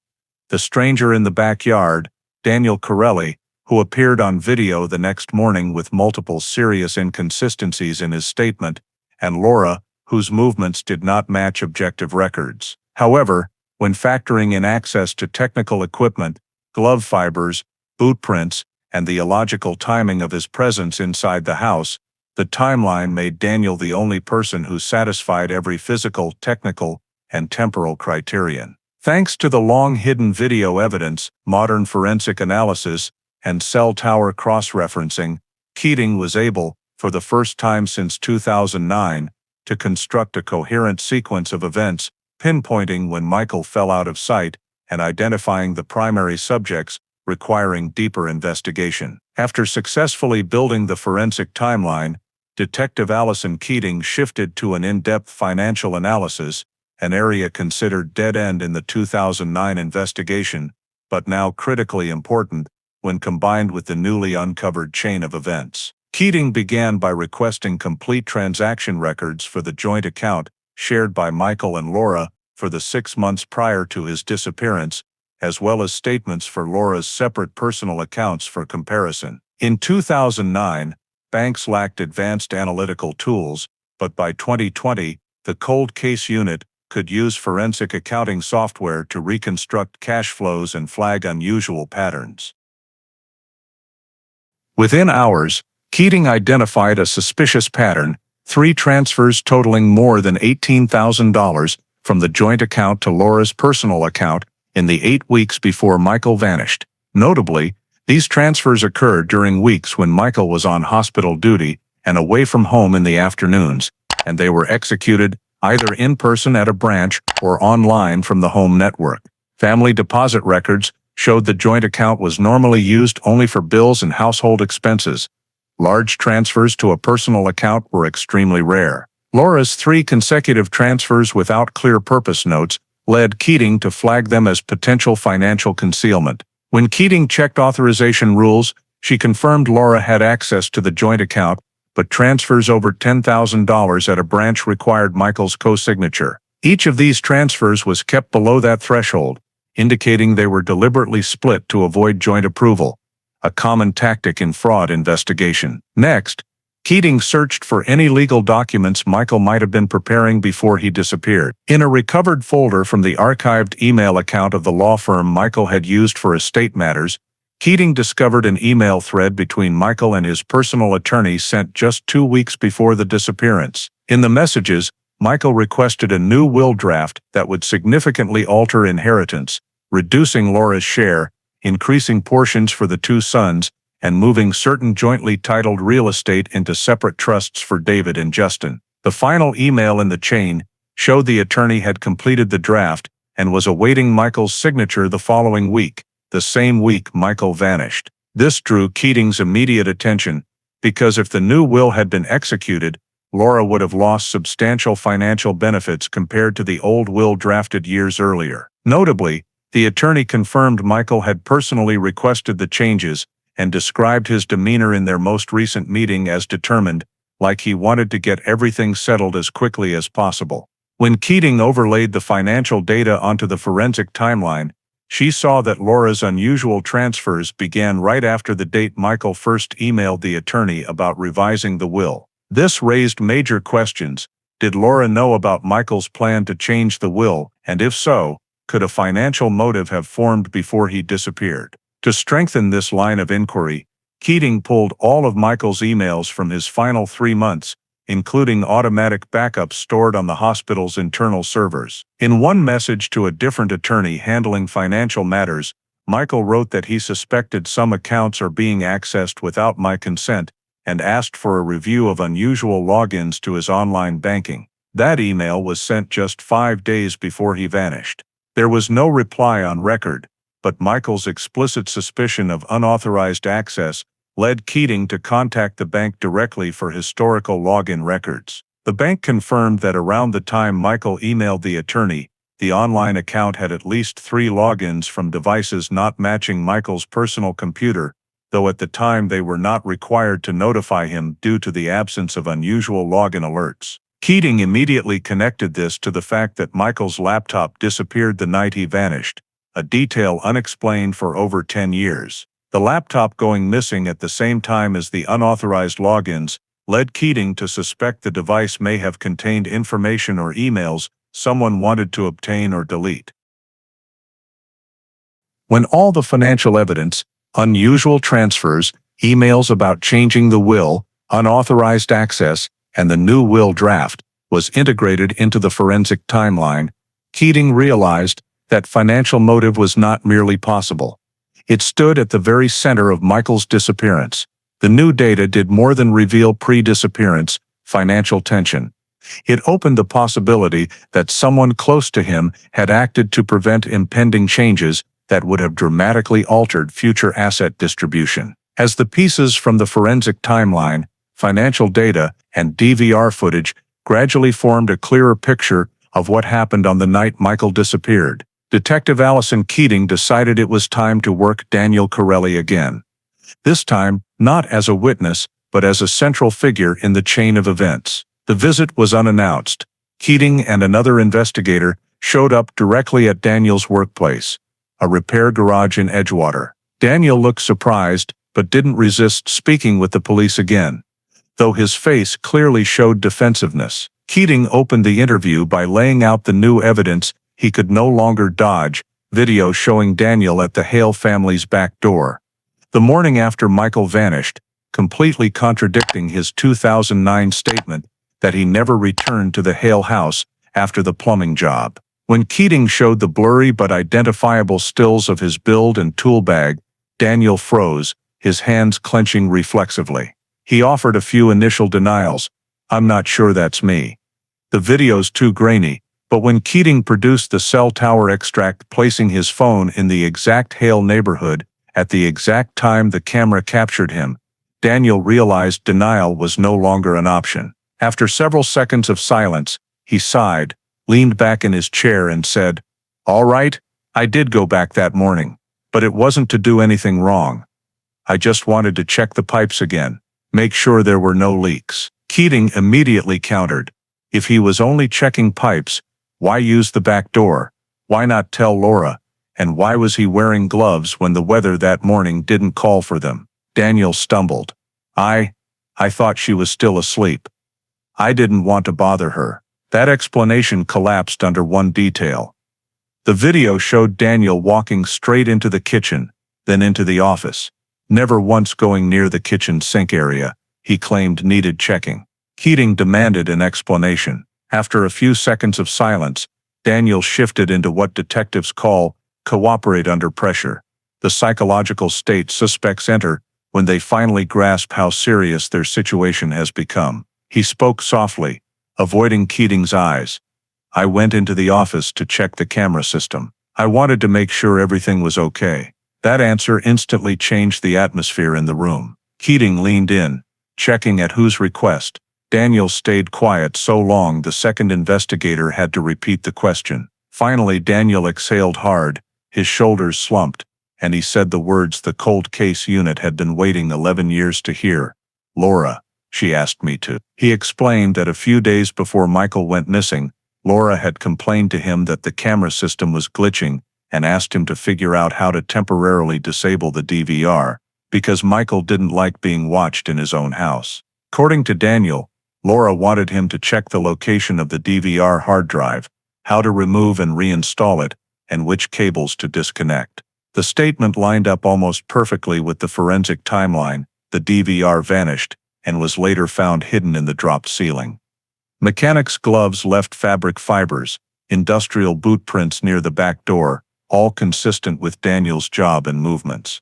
The stranger in the backyard, Daniel Corelli, who appeared on video the next morning with multiple serious inconsistencies in his statement, and Laura, whose movements did not match objective records. However, when factoring in access to technical equipment, glove fibers, boot prints, and the illogical timing of his presence inside the house, the timeline made Daniel the only person who satisfied every physical, technical, and temporal criterion. Thanks to the long-hidden video evidence, modern forensic analysis, and cell tower cross-referencing, Keating was able, for the first time since 2009, to construct a coherent sequence of events, pinpointing when Michael fell out of sight and identifying the primary subjects, requiring deeper investigation. After successfully building the forensic timeline, Detective Allison Keating shifted to an in-depth financial analysis, an area considered dead-end in the 2009 investigation, but now critically important. when combined with the newly uncovered chain of events. Keating began by requesting complete transaction records for the joint account shared by Michael and Laura for the 6 months prior to his disappearance, as well as statements for Laura's separate personal accounts for comparison. In 2009, banks lacked advanced analytical tools, but by 2020, the cold case unit could use forensic accounting software to reconstruct cash flows and flag unusual patterns. Within hours, Keating identified a suspicious pattern: 3 transfers totaling more than $18,000 from the joint account to Laura's personal account in the 8 weeks before Michael vanished. Notably, these transfers occurred during weeks when Michael was on hospital duty and away from home in the afternoons, and they were executed either in person at a branch or online from the home network. Family deposit records showed the joint account was normally used only for bills and household expenses. Large transfers to a personal account were extremely rare. Laura's 3 consecutive transfers without clear purpose notes led Keating to flag them as potential financial concealment. When Keating checked authorization rules, she confirmed Laura had access to the joint account, but transfers over $10,000 at a branch required Michael's co-signature. Each of these transfers was kept below that threshold, indicating they were deliberately split to avoid joint approval, a common tactic in fraud investigation. Next, Keating searched for any legal documents Michael might have been preparing before he disappeared. In a recovered folder from the archived email account of the law firm Michael had used for estate matters, Keating discovered an email thread between Michael and his personal attorney sent just 2 weeks before the disappearance. In the messages, Michael requested a new will draft that would significantly alter inheritance, reducing Laura's share, increasing portions for the 2 sons, and moving certain jointly titled real estate into separate trusts for David and Justin. The final email in the chain showed the attorney had completed the draft and was awaiting Michael's signature the following week, the same week Michael vanished. This drew Keating's immediate attention, because if the new will had been executed, Laura would have lost substantial financial benefits compared to the old will drafted years earlier. Notably, the attorney confirmed Michael had personally requested the changes and described his demeanor in their most recent meeting as determined, like he wanted to get everything settled as quickly as possible. When Keating overlaid the financial data onto the forensic timeline, she saw that Laura's unusual transfers began right after the date Michael first emailed the attorney about revising the will. This raised major questions. Did Laura know about Michael's plan to change the will, and if so, could a financial motive have formed before he disappeared? To strengthen this line of inquiry, Keating pulled all of Michael's emails from his final 3 months, including automatic backups stored on the hospital's internal servers. In one message to a different attorney handling financial matters, Michael wrote that he suspected some accounts are being accessed without my consent and asked for a review of unusual logins to his online banking. That email was sent just 5 days before he vanished. There was no reply on record, but Michael's explicit suspicion of unauthorized access led Keating to contact the bank directly for historical login records. The bank confirmed that around the time Michael emailed the attorney, the online account had at least 3 logins from devices not matching Michael's personal computer, though at the time they were not required to notify him due to the absence of unusual login alerts. Keating immediately connected this to the fact that Michael's laptop disappeared the night he vanished, a detail unexplained for over 10 years. The laptop going missing at the same time as the unauthorized logins led Keating to suspect the device may have contained information or emails someone wanted to obtain or delete. When all the financial evidence, unusual transfers, emails about changing the will, unauthorized access, and the new will draft was integrated into the forensic timeline, Keating realized that financial motive was not merely possible. It stood at the very center of Michael's disappearance. The new data did more than reveal pre-disappearance financial tension. It opened the possibility that someone close to him had acted to prevent impending changes that would have dramatically altered future asset distribution. As the pieces from the forensic timeline, financial data, and DVR footage gradually formed a clearer picture of what happened on the night Michael disappeared, Detective Allison Keating decided it was time to work Daniel Corelli again. This time, not as a witness, but as a central figure in the chain of events. The visit was unannounced. Keating and another investigator showed up directly at Daniel's workplace, a repair garage in Edgewater. Daniel looked surprised, but didn't resist speaking with the police again, though his face clearly showed defensiveness. Keating opened the interview by laying out the new evidence he could no longer dodge: video showing Daniel at the Hale family's back door, the morning after Michael vanished, completely contradicting his 2009 statement that he never returned to the Hale house after the plumbing job. When Keating showed the blurry but identifiable stills of his build and tool bag, Daniel froze, his hands clenching reflexively. He offered a few initial denials. "I'm not sure that's me. The video's too grainy." But when Keating produced the cell tower extract placing his phone in the exact Hale neighborhood at the exact time the camera captured him, Daniel realized denial was no longer an option. After several seconds of silence, he sighed, leaned back in his chair and said, "All right, I did go back that morning, but it wasn't to do anything wrong. I just wanted to check the pipes again, make sure there were no leaks." Keating immediately countered. If he was only checking pipes, why use the back door? Why not tell Laura? And why was he wearing gloves when the weather that morning didn't call for them? Daniel stumbled. I thought she was still asleep. I didn't want to bother her." That explanation collapsed under one detail. The video showed Daniel walking straight into the kitchen, then into the office, never once going near the kitchen sink area he claimed needed checking. Keating demanded an explanation. After a few seconds of silence, Daniel shifted into what detectives call cooperate under pressure, the psychological state suspects enter when they finally grasp how serious their situation has become. He spoke softly, avoiding Keating's eyes. "I went into the office to check the camera system. I wanted to make sure everything was okay." That answer instantly changed the atmosphere in the room. Keating leaned in, checking at whose request. Daniel stayed quiet so long the second investigator had to repeat the question. Finally Daniel exhaled hard, his shoulders slumped, and he said the words the cold case unit had been waiting 11 years to hear. "Laura, she asked me to." He explained that a few days before Michael went missing, Laura had complained to him that the camera system was glitching and asked him to figure out how to temporarily disable the DVR, because Michael didn't like being watched in his own house. According to Daniel, Laura wanted him to check the location of the DVR hard drive, how to remove and reinstall it, and which cables to disconnect. The statement lined up almost perfectly with the forensic timeline. The DVR vanished and was later found hidden in the dropped ceiling. Mechanic's gloves left fabric fibers, industrial boot prints near the back door, all consistent with Daniel's job and movements.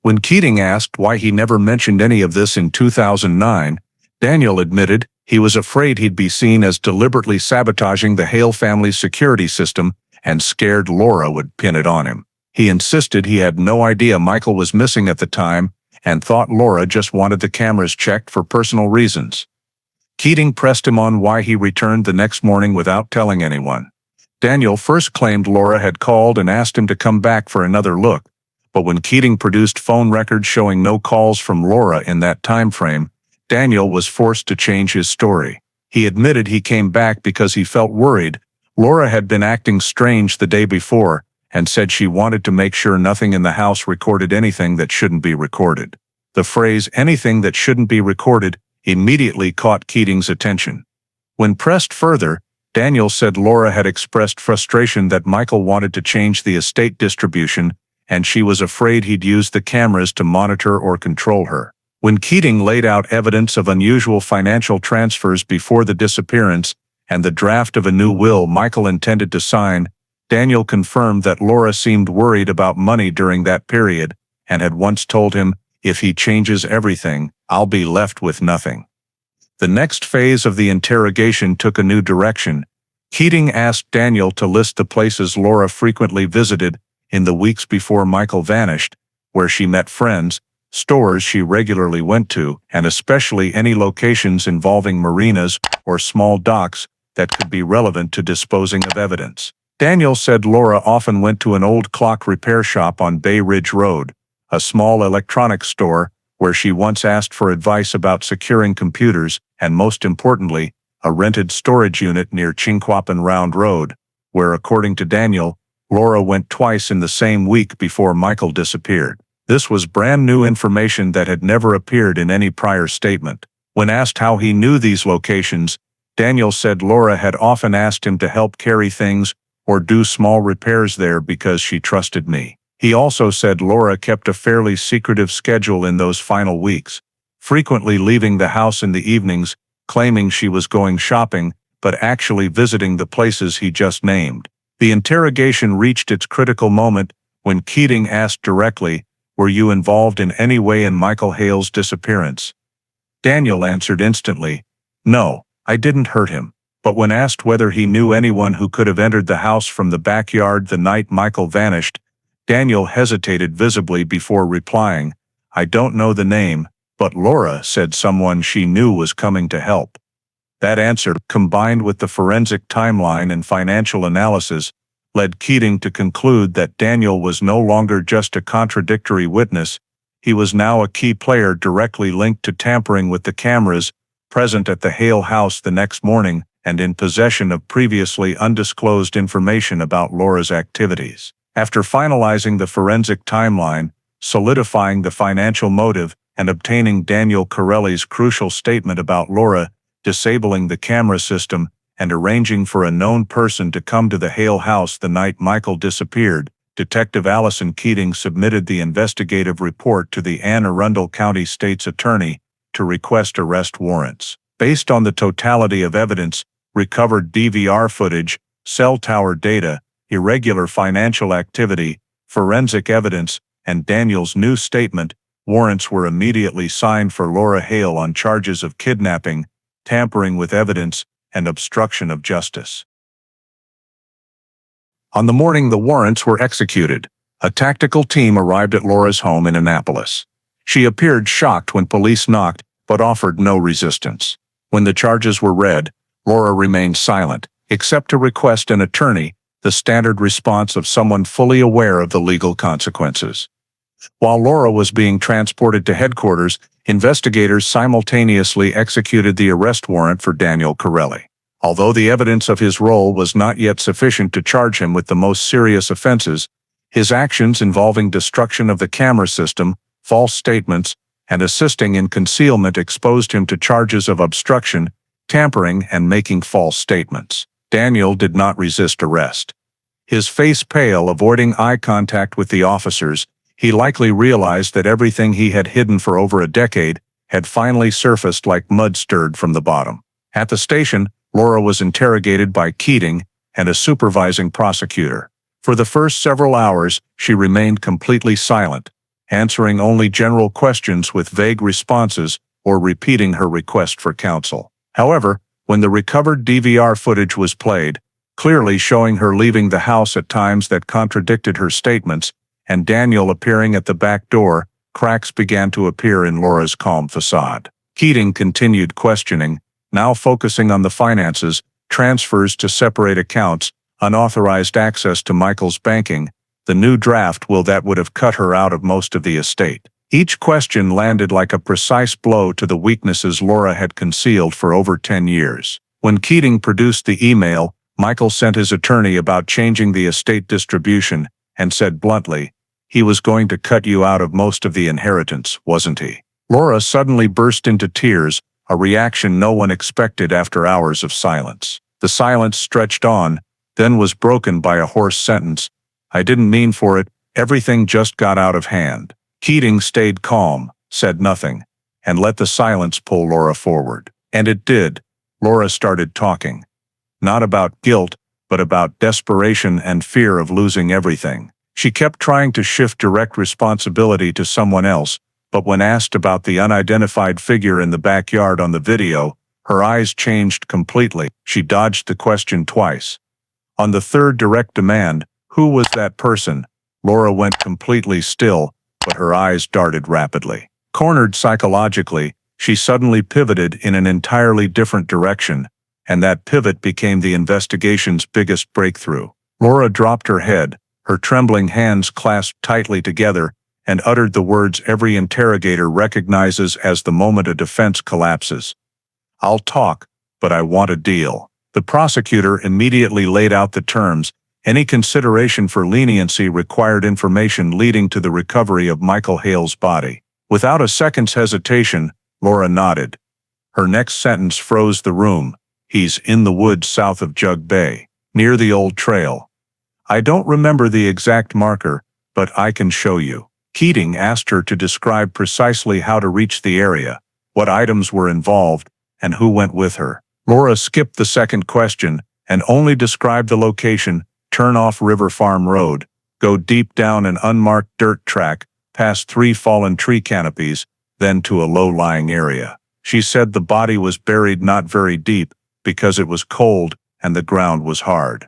When Keating asked why he never mentioned any of this in 2009, Daniel admitted he was afraid he'd be seen as deliberately sabotaging the Hale family's security system and scared Laura would pin it on him. He insisted he had no idea Michael was missing at the time and thought Laura just wanted the cameras checked for personal reasons. Keating pressed him on why he returned the next morning without telling anyone. Daniel first claimed Laura had called and asked him to come back for another look, but when Keating produced phone records showing no calls from Laura in that time frame, Daniel was forced to change his story. He admitted he came back because he felt worried Laura had been acting strange the day before and said she wanted to make sure nothing in the house recorded anything that shouldn't be recorded. The phrase "anything that shouldn't be recorded" immediately caught Keating's attention. When pressed further, Daniel said Laura had expressed frustration that Michael wanted to change the estate distribution and she was afraid he'd use the cameras to monitor or control her. When Keating laid out evidence of unusual financial transfers before the disappearance and the draft of a new will Michael intended to sign, Daniel confirmed that Laura seemed worried about money during that period and had once told him, "If he changes everything, I'll be left with nothing." The next phase of the interrogation took a new direction. Keating asked Daniel to list the places Laura frequently visited in the weeks before Michael vanished, where she met friends, stores she regularly went to, and especially any locations involving marinas or small docks that could be relevant to disposing of evidence. Daniel said Laura often went to an old clock repair shop on Bay Ridge Road, a small electronics store, where she once asked for advice about securing computers and, most importantly, a rented storage unit near Chinquapin Round Road, where, according to Daniel, Laura went twice in the same week before Michael disappeared. This was brand new information that had never appeared in any prior statement. When asked how he knew these locations, Daniel said Laura had often asked him to help carry things or do small repairs there because she trusted me. He also said Laura kept a fairly secretive schedule in those final weeks, frequently leaving the house in the evenings, claiming she was going shopping, but actually visiting the places he just named. The interrogation reached its critical moment when Keating asked directly, "Were you involved in any way in Michael Hale's disappearance?" Daniel answered instantly, "No, I didn't hurt him." But when asked whether he knew anyone who could have entered the house from the backyard the night Michael vanished, Daniel hesitated visibly before replying, "I don't know the name, but Laura said someone she knew was coming to help." That answer, combined with the forensic timeline and financial analysis, led Keating to conclude that Daniel was no longer just a contradictory witness. He was now a key player directly linked to tampering with the cameras present at the Hale house the next morning and in possession of previously undisclosed information about Laura's activities. After finalizing the forensic timeline, solidifying the financial motive, and obtaining Daniel Corelli's crucial statement about Laura disabling the camera system and arranging for a known person to come to the Hale house the night Michael disappeared, Detective Allison Keating submitted the investigative report to the Arundel County State's Attorney to request arrest warrants. Based on the totality of evidence, recovered DVR footage, cell tower data, irregular financial activity, forensic evidence, and Daniel's new statement, warrants were immediately signed for Laura Hale on charges of kidnapping, tampering with evidence, and obstruction of justice. On the morning the warrants were executed, a tactical team arrived at Laura's home in Annapolis. She appeared shocked when police knocked, but offered no resistance. When the charges were read, Laura remained silent, except to request an attorney, the standard response of someone fully aware of the legal consequences. While Laura was being transported to headquarters, investigators simultaneously executed the arrest warrant for Daniel Corelli. Although the evidence of his role was not yet sufficient to charge him with the most serious offenses, his actions involving destruction of the camera system, false statements, and assisting in concealment exposed him to charges of obstruction, tampering, and making false statements. Daniel did not resist arrest. His face pale, avoiding eye contact with the officers, he likely realized that everything he had hidden for over a decade had finally surfaced like mud stirred from the bottom. At the station, Laura was interrogated by Keating and a supervising prosecutor. For the first several hours, she remained completely silent, answering only general questions with vague responses or repeating her request for counsel. However, when the recovered DVR footage was played, clearly showing her leaving the house at times that contradicted her statements, and Daniel appearing at the back door, cracks began to appear in Laura's calm facade. Keating continued questioning, now focusing on the finances, transfers to separate accounts, unauthorized access to Michael's banking, the new draft will that would have cut her out of most of the estate. Each question landed like a precise blow to the weaknesses Laura had concealed for over 10 years. When Keating produced the email Michael sent his attorney about changing the estate distribution, and said bluntly, "He was going to cut you out of most of the inheritance, wasn't he?" Laura suddenly burst into tears, a reaction no one expected after hours of silence. The silence stretched on, then was broken by a hoarse sentence, "I didn't mean for it, everything just got out of hand." Keating stayed calm, said nothing, and let the silence pull Laura forward. And it did. Laura started talking. Not about guilt, but about desperation and fear of losing everything. She kept trying to shift direct responsibility to someone else, but when asked about the unidentified figure in the backyard on the video, her eyes changed completely. She dodged the question twice. On the third direct demand, "Who was that person?" Laura went completely still, but her eyes darted rapidly. Cornered psychologically, she suddenly pivoted in an entirely different direction, and that pivot became the investigation's biggest breakthrough. Laura dropped her head, her trembling hands clasped tightly together, and uttered the words every interrogator recognizes as the moment a defense collapses. "I'll talk, but I want a deal." The prosecutor immediately laid out the terms. Any consideration for leniency required information leading to the recovery of Michael Hale's body. Without a second's hesitation, Laura nodded. Her next sentence froze the room. "He's in the woods south of Jug Bay, near the old trail. I don't remember the exact marker, but I can show you." Keating asked her to describe precisely how to reach the area, what items were involved, and who went with her. Laura skipped the second question and only described the location: turn off River Farm Road, go deep down an unmarked dirt track, past 3 fallen tree canopies, then to a low-lying area. She said the body was buried not very deep because it was cold and the ground was hard.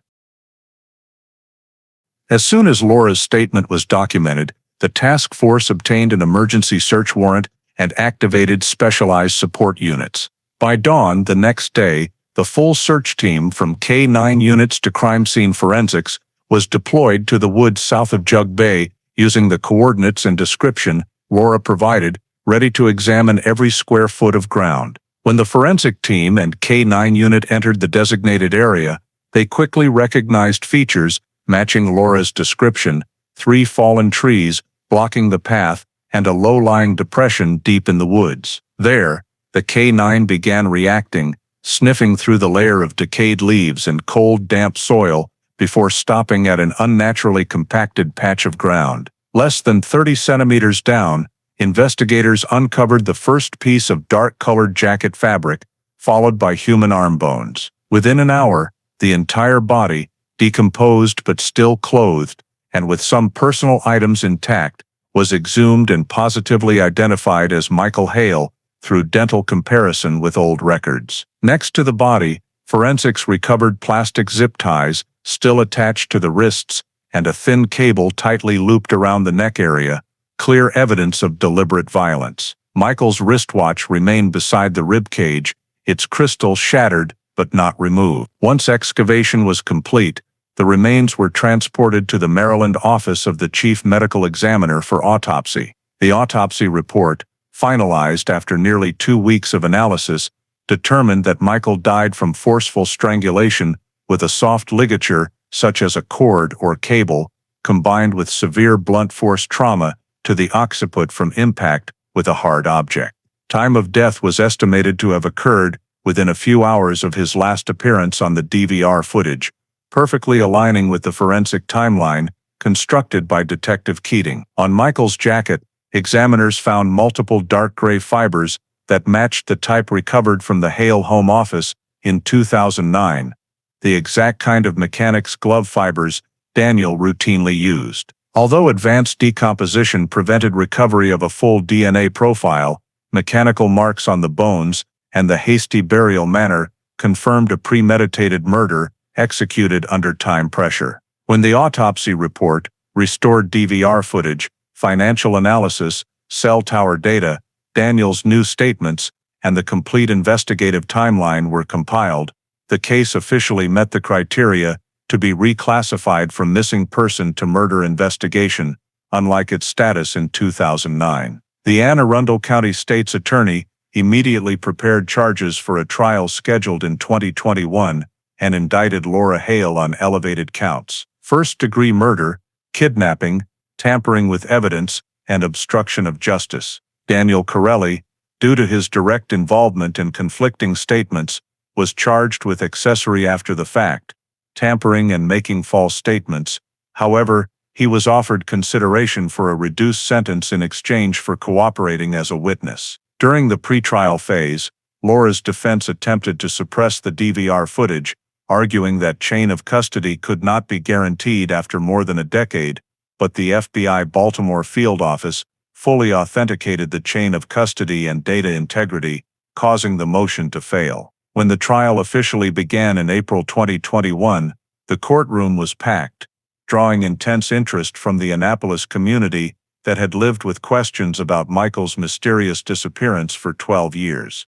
As soon as Laura's statement was documented, the task force obtained an emergency search warrant and activated specialized support units. By dawn the next day, the full search team from K-9 units to crime scene forensics was deployed to the woods south of Jug Bay using the coordinates and description Laura provided, ready to examine every square foot of ground. When the forensic team and K-9 unit entered the designated area, they quickly recognized features matching Laura's description: 3 fallen trees blocking the path and a low-lying depression deep in the woods. There, the K-9 began reacting, sniffing through the layer of decayed leaves and cold, damp soil before stopping at an unnaturally compacted patch of ground. Less than 30 centimeters down, investigators uncovered the first piece of dark-colored jacket fabric, followed by human arm bones. Within an hour, the entire body, decomposed but still clothed, and with some personal items intact, was exhumed and positively identified as Michael Hale through dental comparison with old records. Next to the body, forensics recovered plastic zip ties still attached to the wrists and a thin cable tightly looped around the neck area, clear evidence of deliberate violence. Michael's wristwatch remained beside the rib cage, its crystal shattered but not removed. Once excavation was complete, the remains were transported to the Maryland office of the chief medical examiner for autopsy. The autopsy report, finalized after nearly 2 weeks of analysis, determined that Michael died from forceful strangulation with a soft ligature such as a cord or cable, combined with severe blunt force trauma to the occiput from impact with a hard object. Time of death was estimated to have occurred within a few hours of his last appearance on the DVR footage, perfectly aligning with the forensic timeline constructed by Detective Keating. On Michael's jacket, examiners found multiple dark gray fibers that matched the type recovered from the Hale home office in 2009, the exact kind of mechanics glove fibers Daniel routinely used. Although advanced decomposition prevented recovery of a full DNA profile, mechanical marks on the bones and the hasty burial manner confirmed a premeditated murder executed under time pressure. When the autopsy report, restored DVR footage, financial analysis, cell tower data, Daniel's new statements, and the complete investigative timeline were compiled, the case officially met the criteria to be reclassified from missing person to murder investigation, unlike its status in 2009. The Arundel County State's Attorney immediately prepared charges for a trial scheduled in 2021 and indicted Laura Hale on elevated counts: first-degree murder, kidnapping, tampering with evidence, and obstruction of justice. Daniel Corelli, due to his direct involvement in conflicting statements, was charged with accessory after the fact, tampering and making false statements. However, he was offered consideration for a reduced sentence in exchange for cooperating as a witness. During the pretrial phase, Laura's defense attempted to suppress the DVR footage, arguing that chain of custody could not be guaranteed after more than a decade, but the FBI Baltimore field office fully authenticated the chain of custody and data integrity, causing the motion to fail. When the trial officially began in April 2021, the courtroom was packed, drawing intense interest from the Annapolis community that had lived with questions about Michael's mysterious disappearance for 12 years.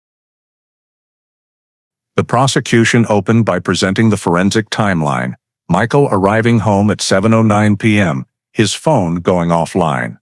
The prosecution opened by presenting the forensic timeline, Michael arriving home at 7:09 p.m., his phone going offline.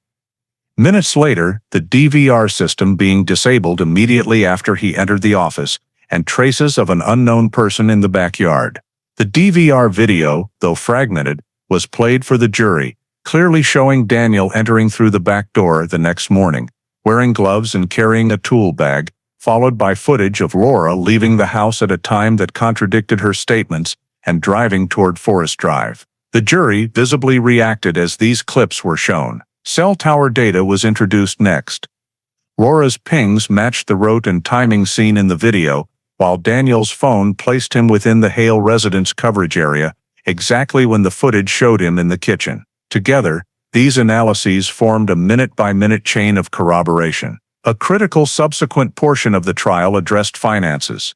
Minutes later, the DVR system being disabled immediately after he entered the office, and traces of an unknown person in the backyard. The DVR video, though fragmented, was played for the jury, clearly showing Daniel entering through the back door the next morning, wearing gloves and carrying a tool bag, followed by footage of Laura leaving the house at a time that contradicted her statements and driving toward Forest Drive. The jury visibly reacted as these clips were shown. Cell tower data was introduced next. Laura's pings matched the rote and timing seen in the video, while Daniel's phone placed him within the Hale residence coverage area, exactly when the footage showed him in the kitchen. Together, these analyses formed a minute-by-minute chain of corroboration. A critical subsequent portion of the trial addressed finances.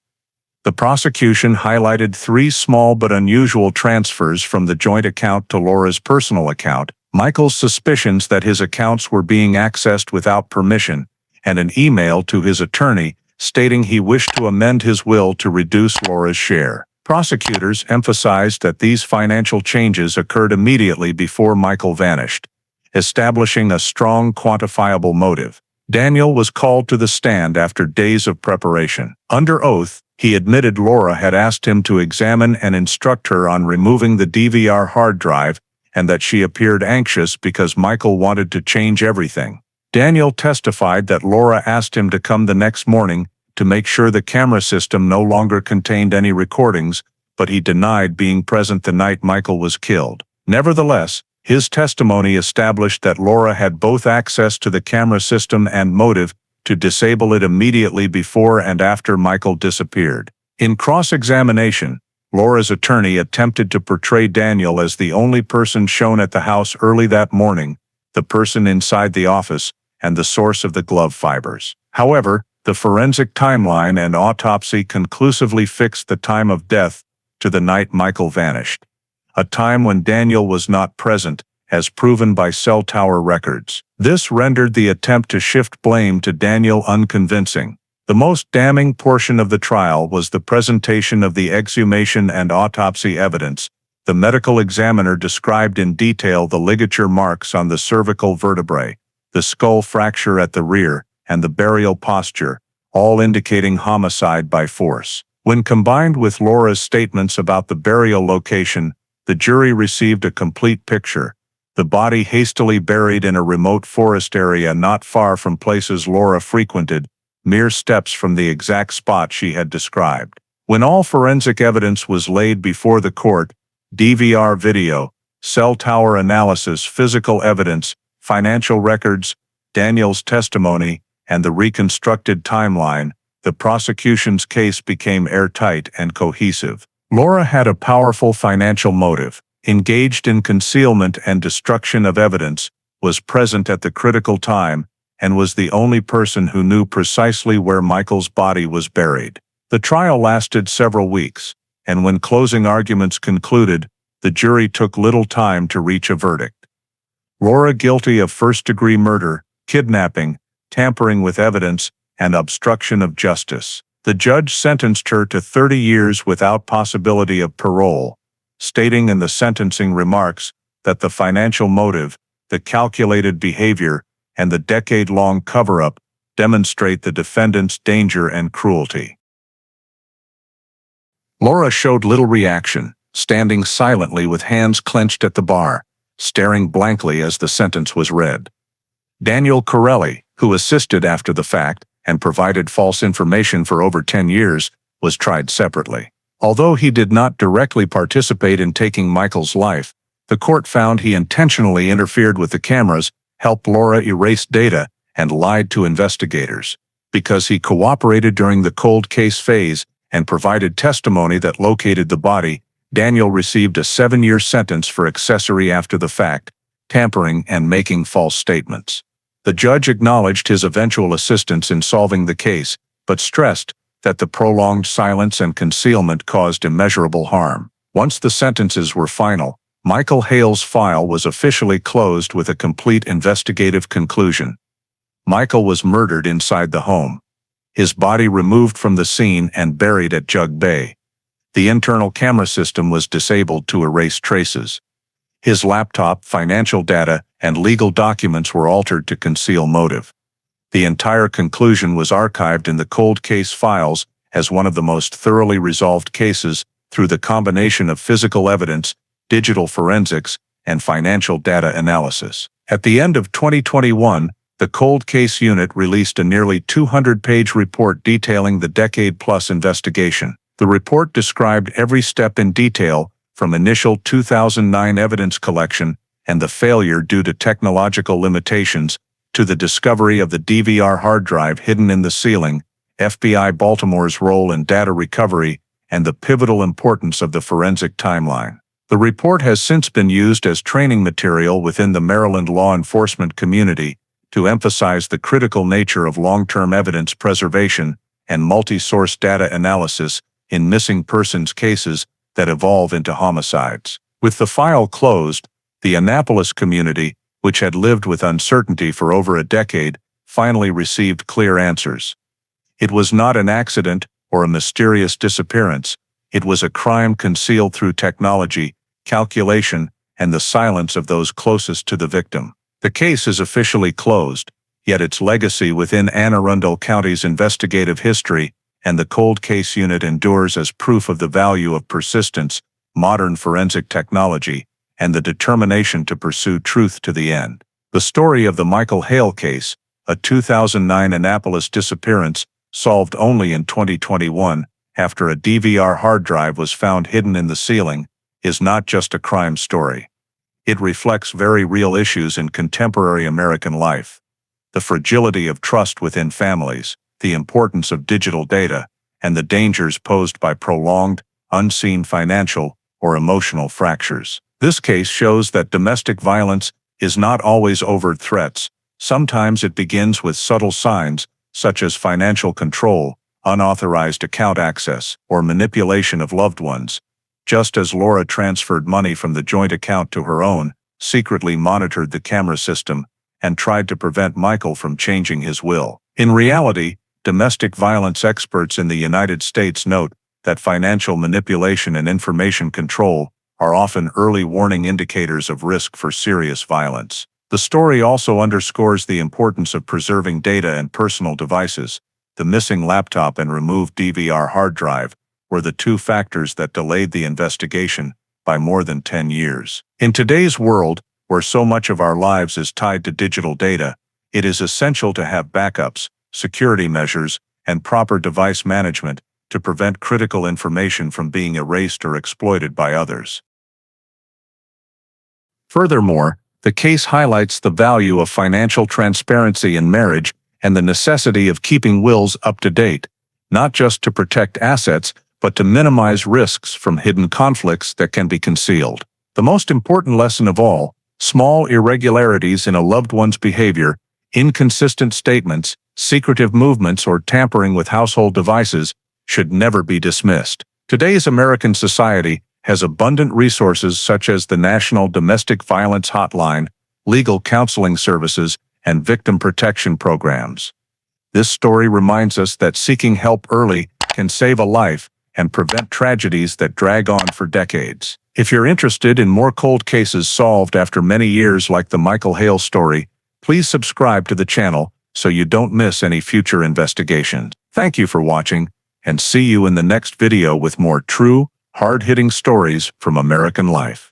The prosecution highlighted 3 small but unusual transfers from the joint account to Laura's personal account, Michael's suspicions that his accounts were being accessed without permission, and an email to his attorney stating he wished to amend his will to reduce Laura's share. Prosecutors emphasized that these financial changes occurred immediately before Michael vanished, establishing a strong quantifiable motive. Daniel was called to the stand after days of preparation. Under oath, he admitted Laura had asked him to examine and instruct her on removing the DVR hard drive, and that she appeared anxious because Michael wanted to change everything. Daniel testified that Laura asked him to come the next morning to make sure the camera system no longer contained any recordings, but he denied being present the night Michael was killed. Nevertheless, his testimony established that Laura had both access to the camera system and motive to disable it immediately before and after Michael disappeared. In cross-examination, Laura's attorney attempted to portray Daniel as the only person shown at the house early that morning, the person inside the office, and the source of the glove fibers. However, the forensic timeline and autopsy conclusively fixed the time of death to the night Michael vanished, a time when Daniel was not present, as proven by cell tower records. This rendered the attempt to shift blame to Daniel unconvincing. The most damning portion of the trial was the presentation of the exhumation and autopsy evidence. The medical examiner described in detail the ligature marks on the cervical vertebrae, the skull fracture at the rear, and the burial posture, all indicating homicide by force. When combined with Laura's statements about the burial location, the jury received a complete picture. The body hastily buried in a remote forest area not far from places Laura frequented, mere steps from the exact spot she had described. When all forensic evidence was laid before the court, DVR video, cell tower analysis, physical evidence, financial records, Daniel's testimony, and the reconstructed timeline, the prosecution's case became airtight and cohesive. Laura had a powerful financial motive, engaged in concealment and destruction of evidence, was present at the critical time, and was the only person who knew precisely where Michael's body was buried. The trial lasted several weeks, and when closing arguments concluded, the jury took little time to reach a verdict. Laura guilty of first-degree murder, kidnapping, tampering with evidence, and obstruction of justice. The judge sentenced her to 30 years without possibility of parole, stating in the sentencing remarks that the financial motive, the calculated behavior, and the decade-long cover-up demonstrate the defendant's danger and cruelty. Laura showed little reaction, standing silently with hands clenched at the bar, staring blankly as the sentence was read. Daniel Corelli, who assisted after the fact and provided false information for over 10 years, was tried separately. Although he did not directly participate in taking Michael's life, the court found he intentionally interfered with the cameras, helped Laura erase data, and lied to investigators. Because he cooperated during the cold case phase and provided testimony that located the body, Daniel received a 7-year sentence for accessory after the fact, tampering, and making false statements. The judge acknowledged his eventual assistance in solving the case, but stressed that the prolonged silence and concealment caused immeasurable harm. Once the sentences were final, Michael Hale's file was officially closed with a complete investigative conclusion. Michael was murdered inside the home. his body removed from the scene and buried at Jug Bay. The internal camera system was disabled to erase traces. His laptop, financial data, and legal documents were altered to conceal motive. The entire conclusion was archived in the cold case files as one of the most thoroughly resolved cases through the combination of physical evidence, digital forensics, and financial data analysis. At the end of 2021, the Cold Case Unit released a nearly 200-page report detailing the decade-plus investigation. The report described every step in detail, from initial 2009 evidence collection and the failure due to technological limitations, to the discovery of the DVR hard drive hidden in the ceiling, FBI Baltimore's role in data recovery, and the pivotal importance of the forensic timeline. The report has since been used as training material within the Maryland law enforcement community to emphasize the critical nature of long-term evidence preservation and multi-source data analysis in missing persons cases that evolve into homicides. With the file closed, the Annapolis community, which had lived with uncertainty for over a decade, finally received clear answers. It was not an accident or a mysterious disappearance. It was a crime concealed through technology, calculation, and the silence of those closest to the victim. The case is officially closed, yet its legacy within Arundel County's investigative history and the Cold Case Unit endures as proof of the value of persistence, modern forensic technology, and the determination to pursue truth to the end. The story of the Michael Hale case, a 2009 Annapolis disappearance, solved only in 2021 after a DVR hard drive was found hidden in the ceiling, is not just a crime story. It reflects very real issues in contemporary American life: the fragility of trust within families, the importance of digital data, and the dangers posed by prolonged, unseen financial or emotional fractures. This case shows that domestic violence is not always overt threats. Sometimes it begins with subtle signs, such as financial control, unauthorized account access, or manipulation of loved ones. Just as Laura transferred money from the joint account to her own, secretly monitored the camera system, and tried to prevent Michael from changing his will. In reality, domestic violence experts in the United States note that financial manipulation and information control are often early warning indicators of risk for serious violence. The story also underscores the importance of preserving data and personal devices. The missing laptop and removed DVR hard drive were the two factors that delayed the investigation by more than 10 years. In today's world, where so much of our lives is tied to digital data, it is essential to have backups, security measures, and proper device management to prevent critical information from being erased or exploited by others. Furthermore, the case highlights the value of financial transparency in marriage and the necessity of keeping wills up to date, not just to protect assets, but to minimize risks from hidden conflicts that can be concealed. The most important lesson of all: small irregularities in a loved one's behavior, inconsistent statements, secretive movements, or tampering with household devices should never be dismissed. Today's American society has abundant resources such as the National Domestic Violence Hotline, legal counseling services, and victim protection programs. This story reminds us that seeking help early can save a life and prevent tragedies that drag on for decades. If you're interested in more cold cases solved after many years like the Michael Hale story, please subscribe to the channel so you don't miss any future investigations. Thank you for watching, and see you in the next video with more true, hard-hitting stories from American life.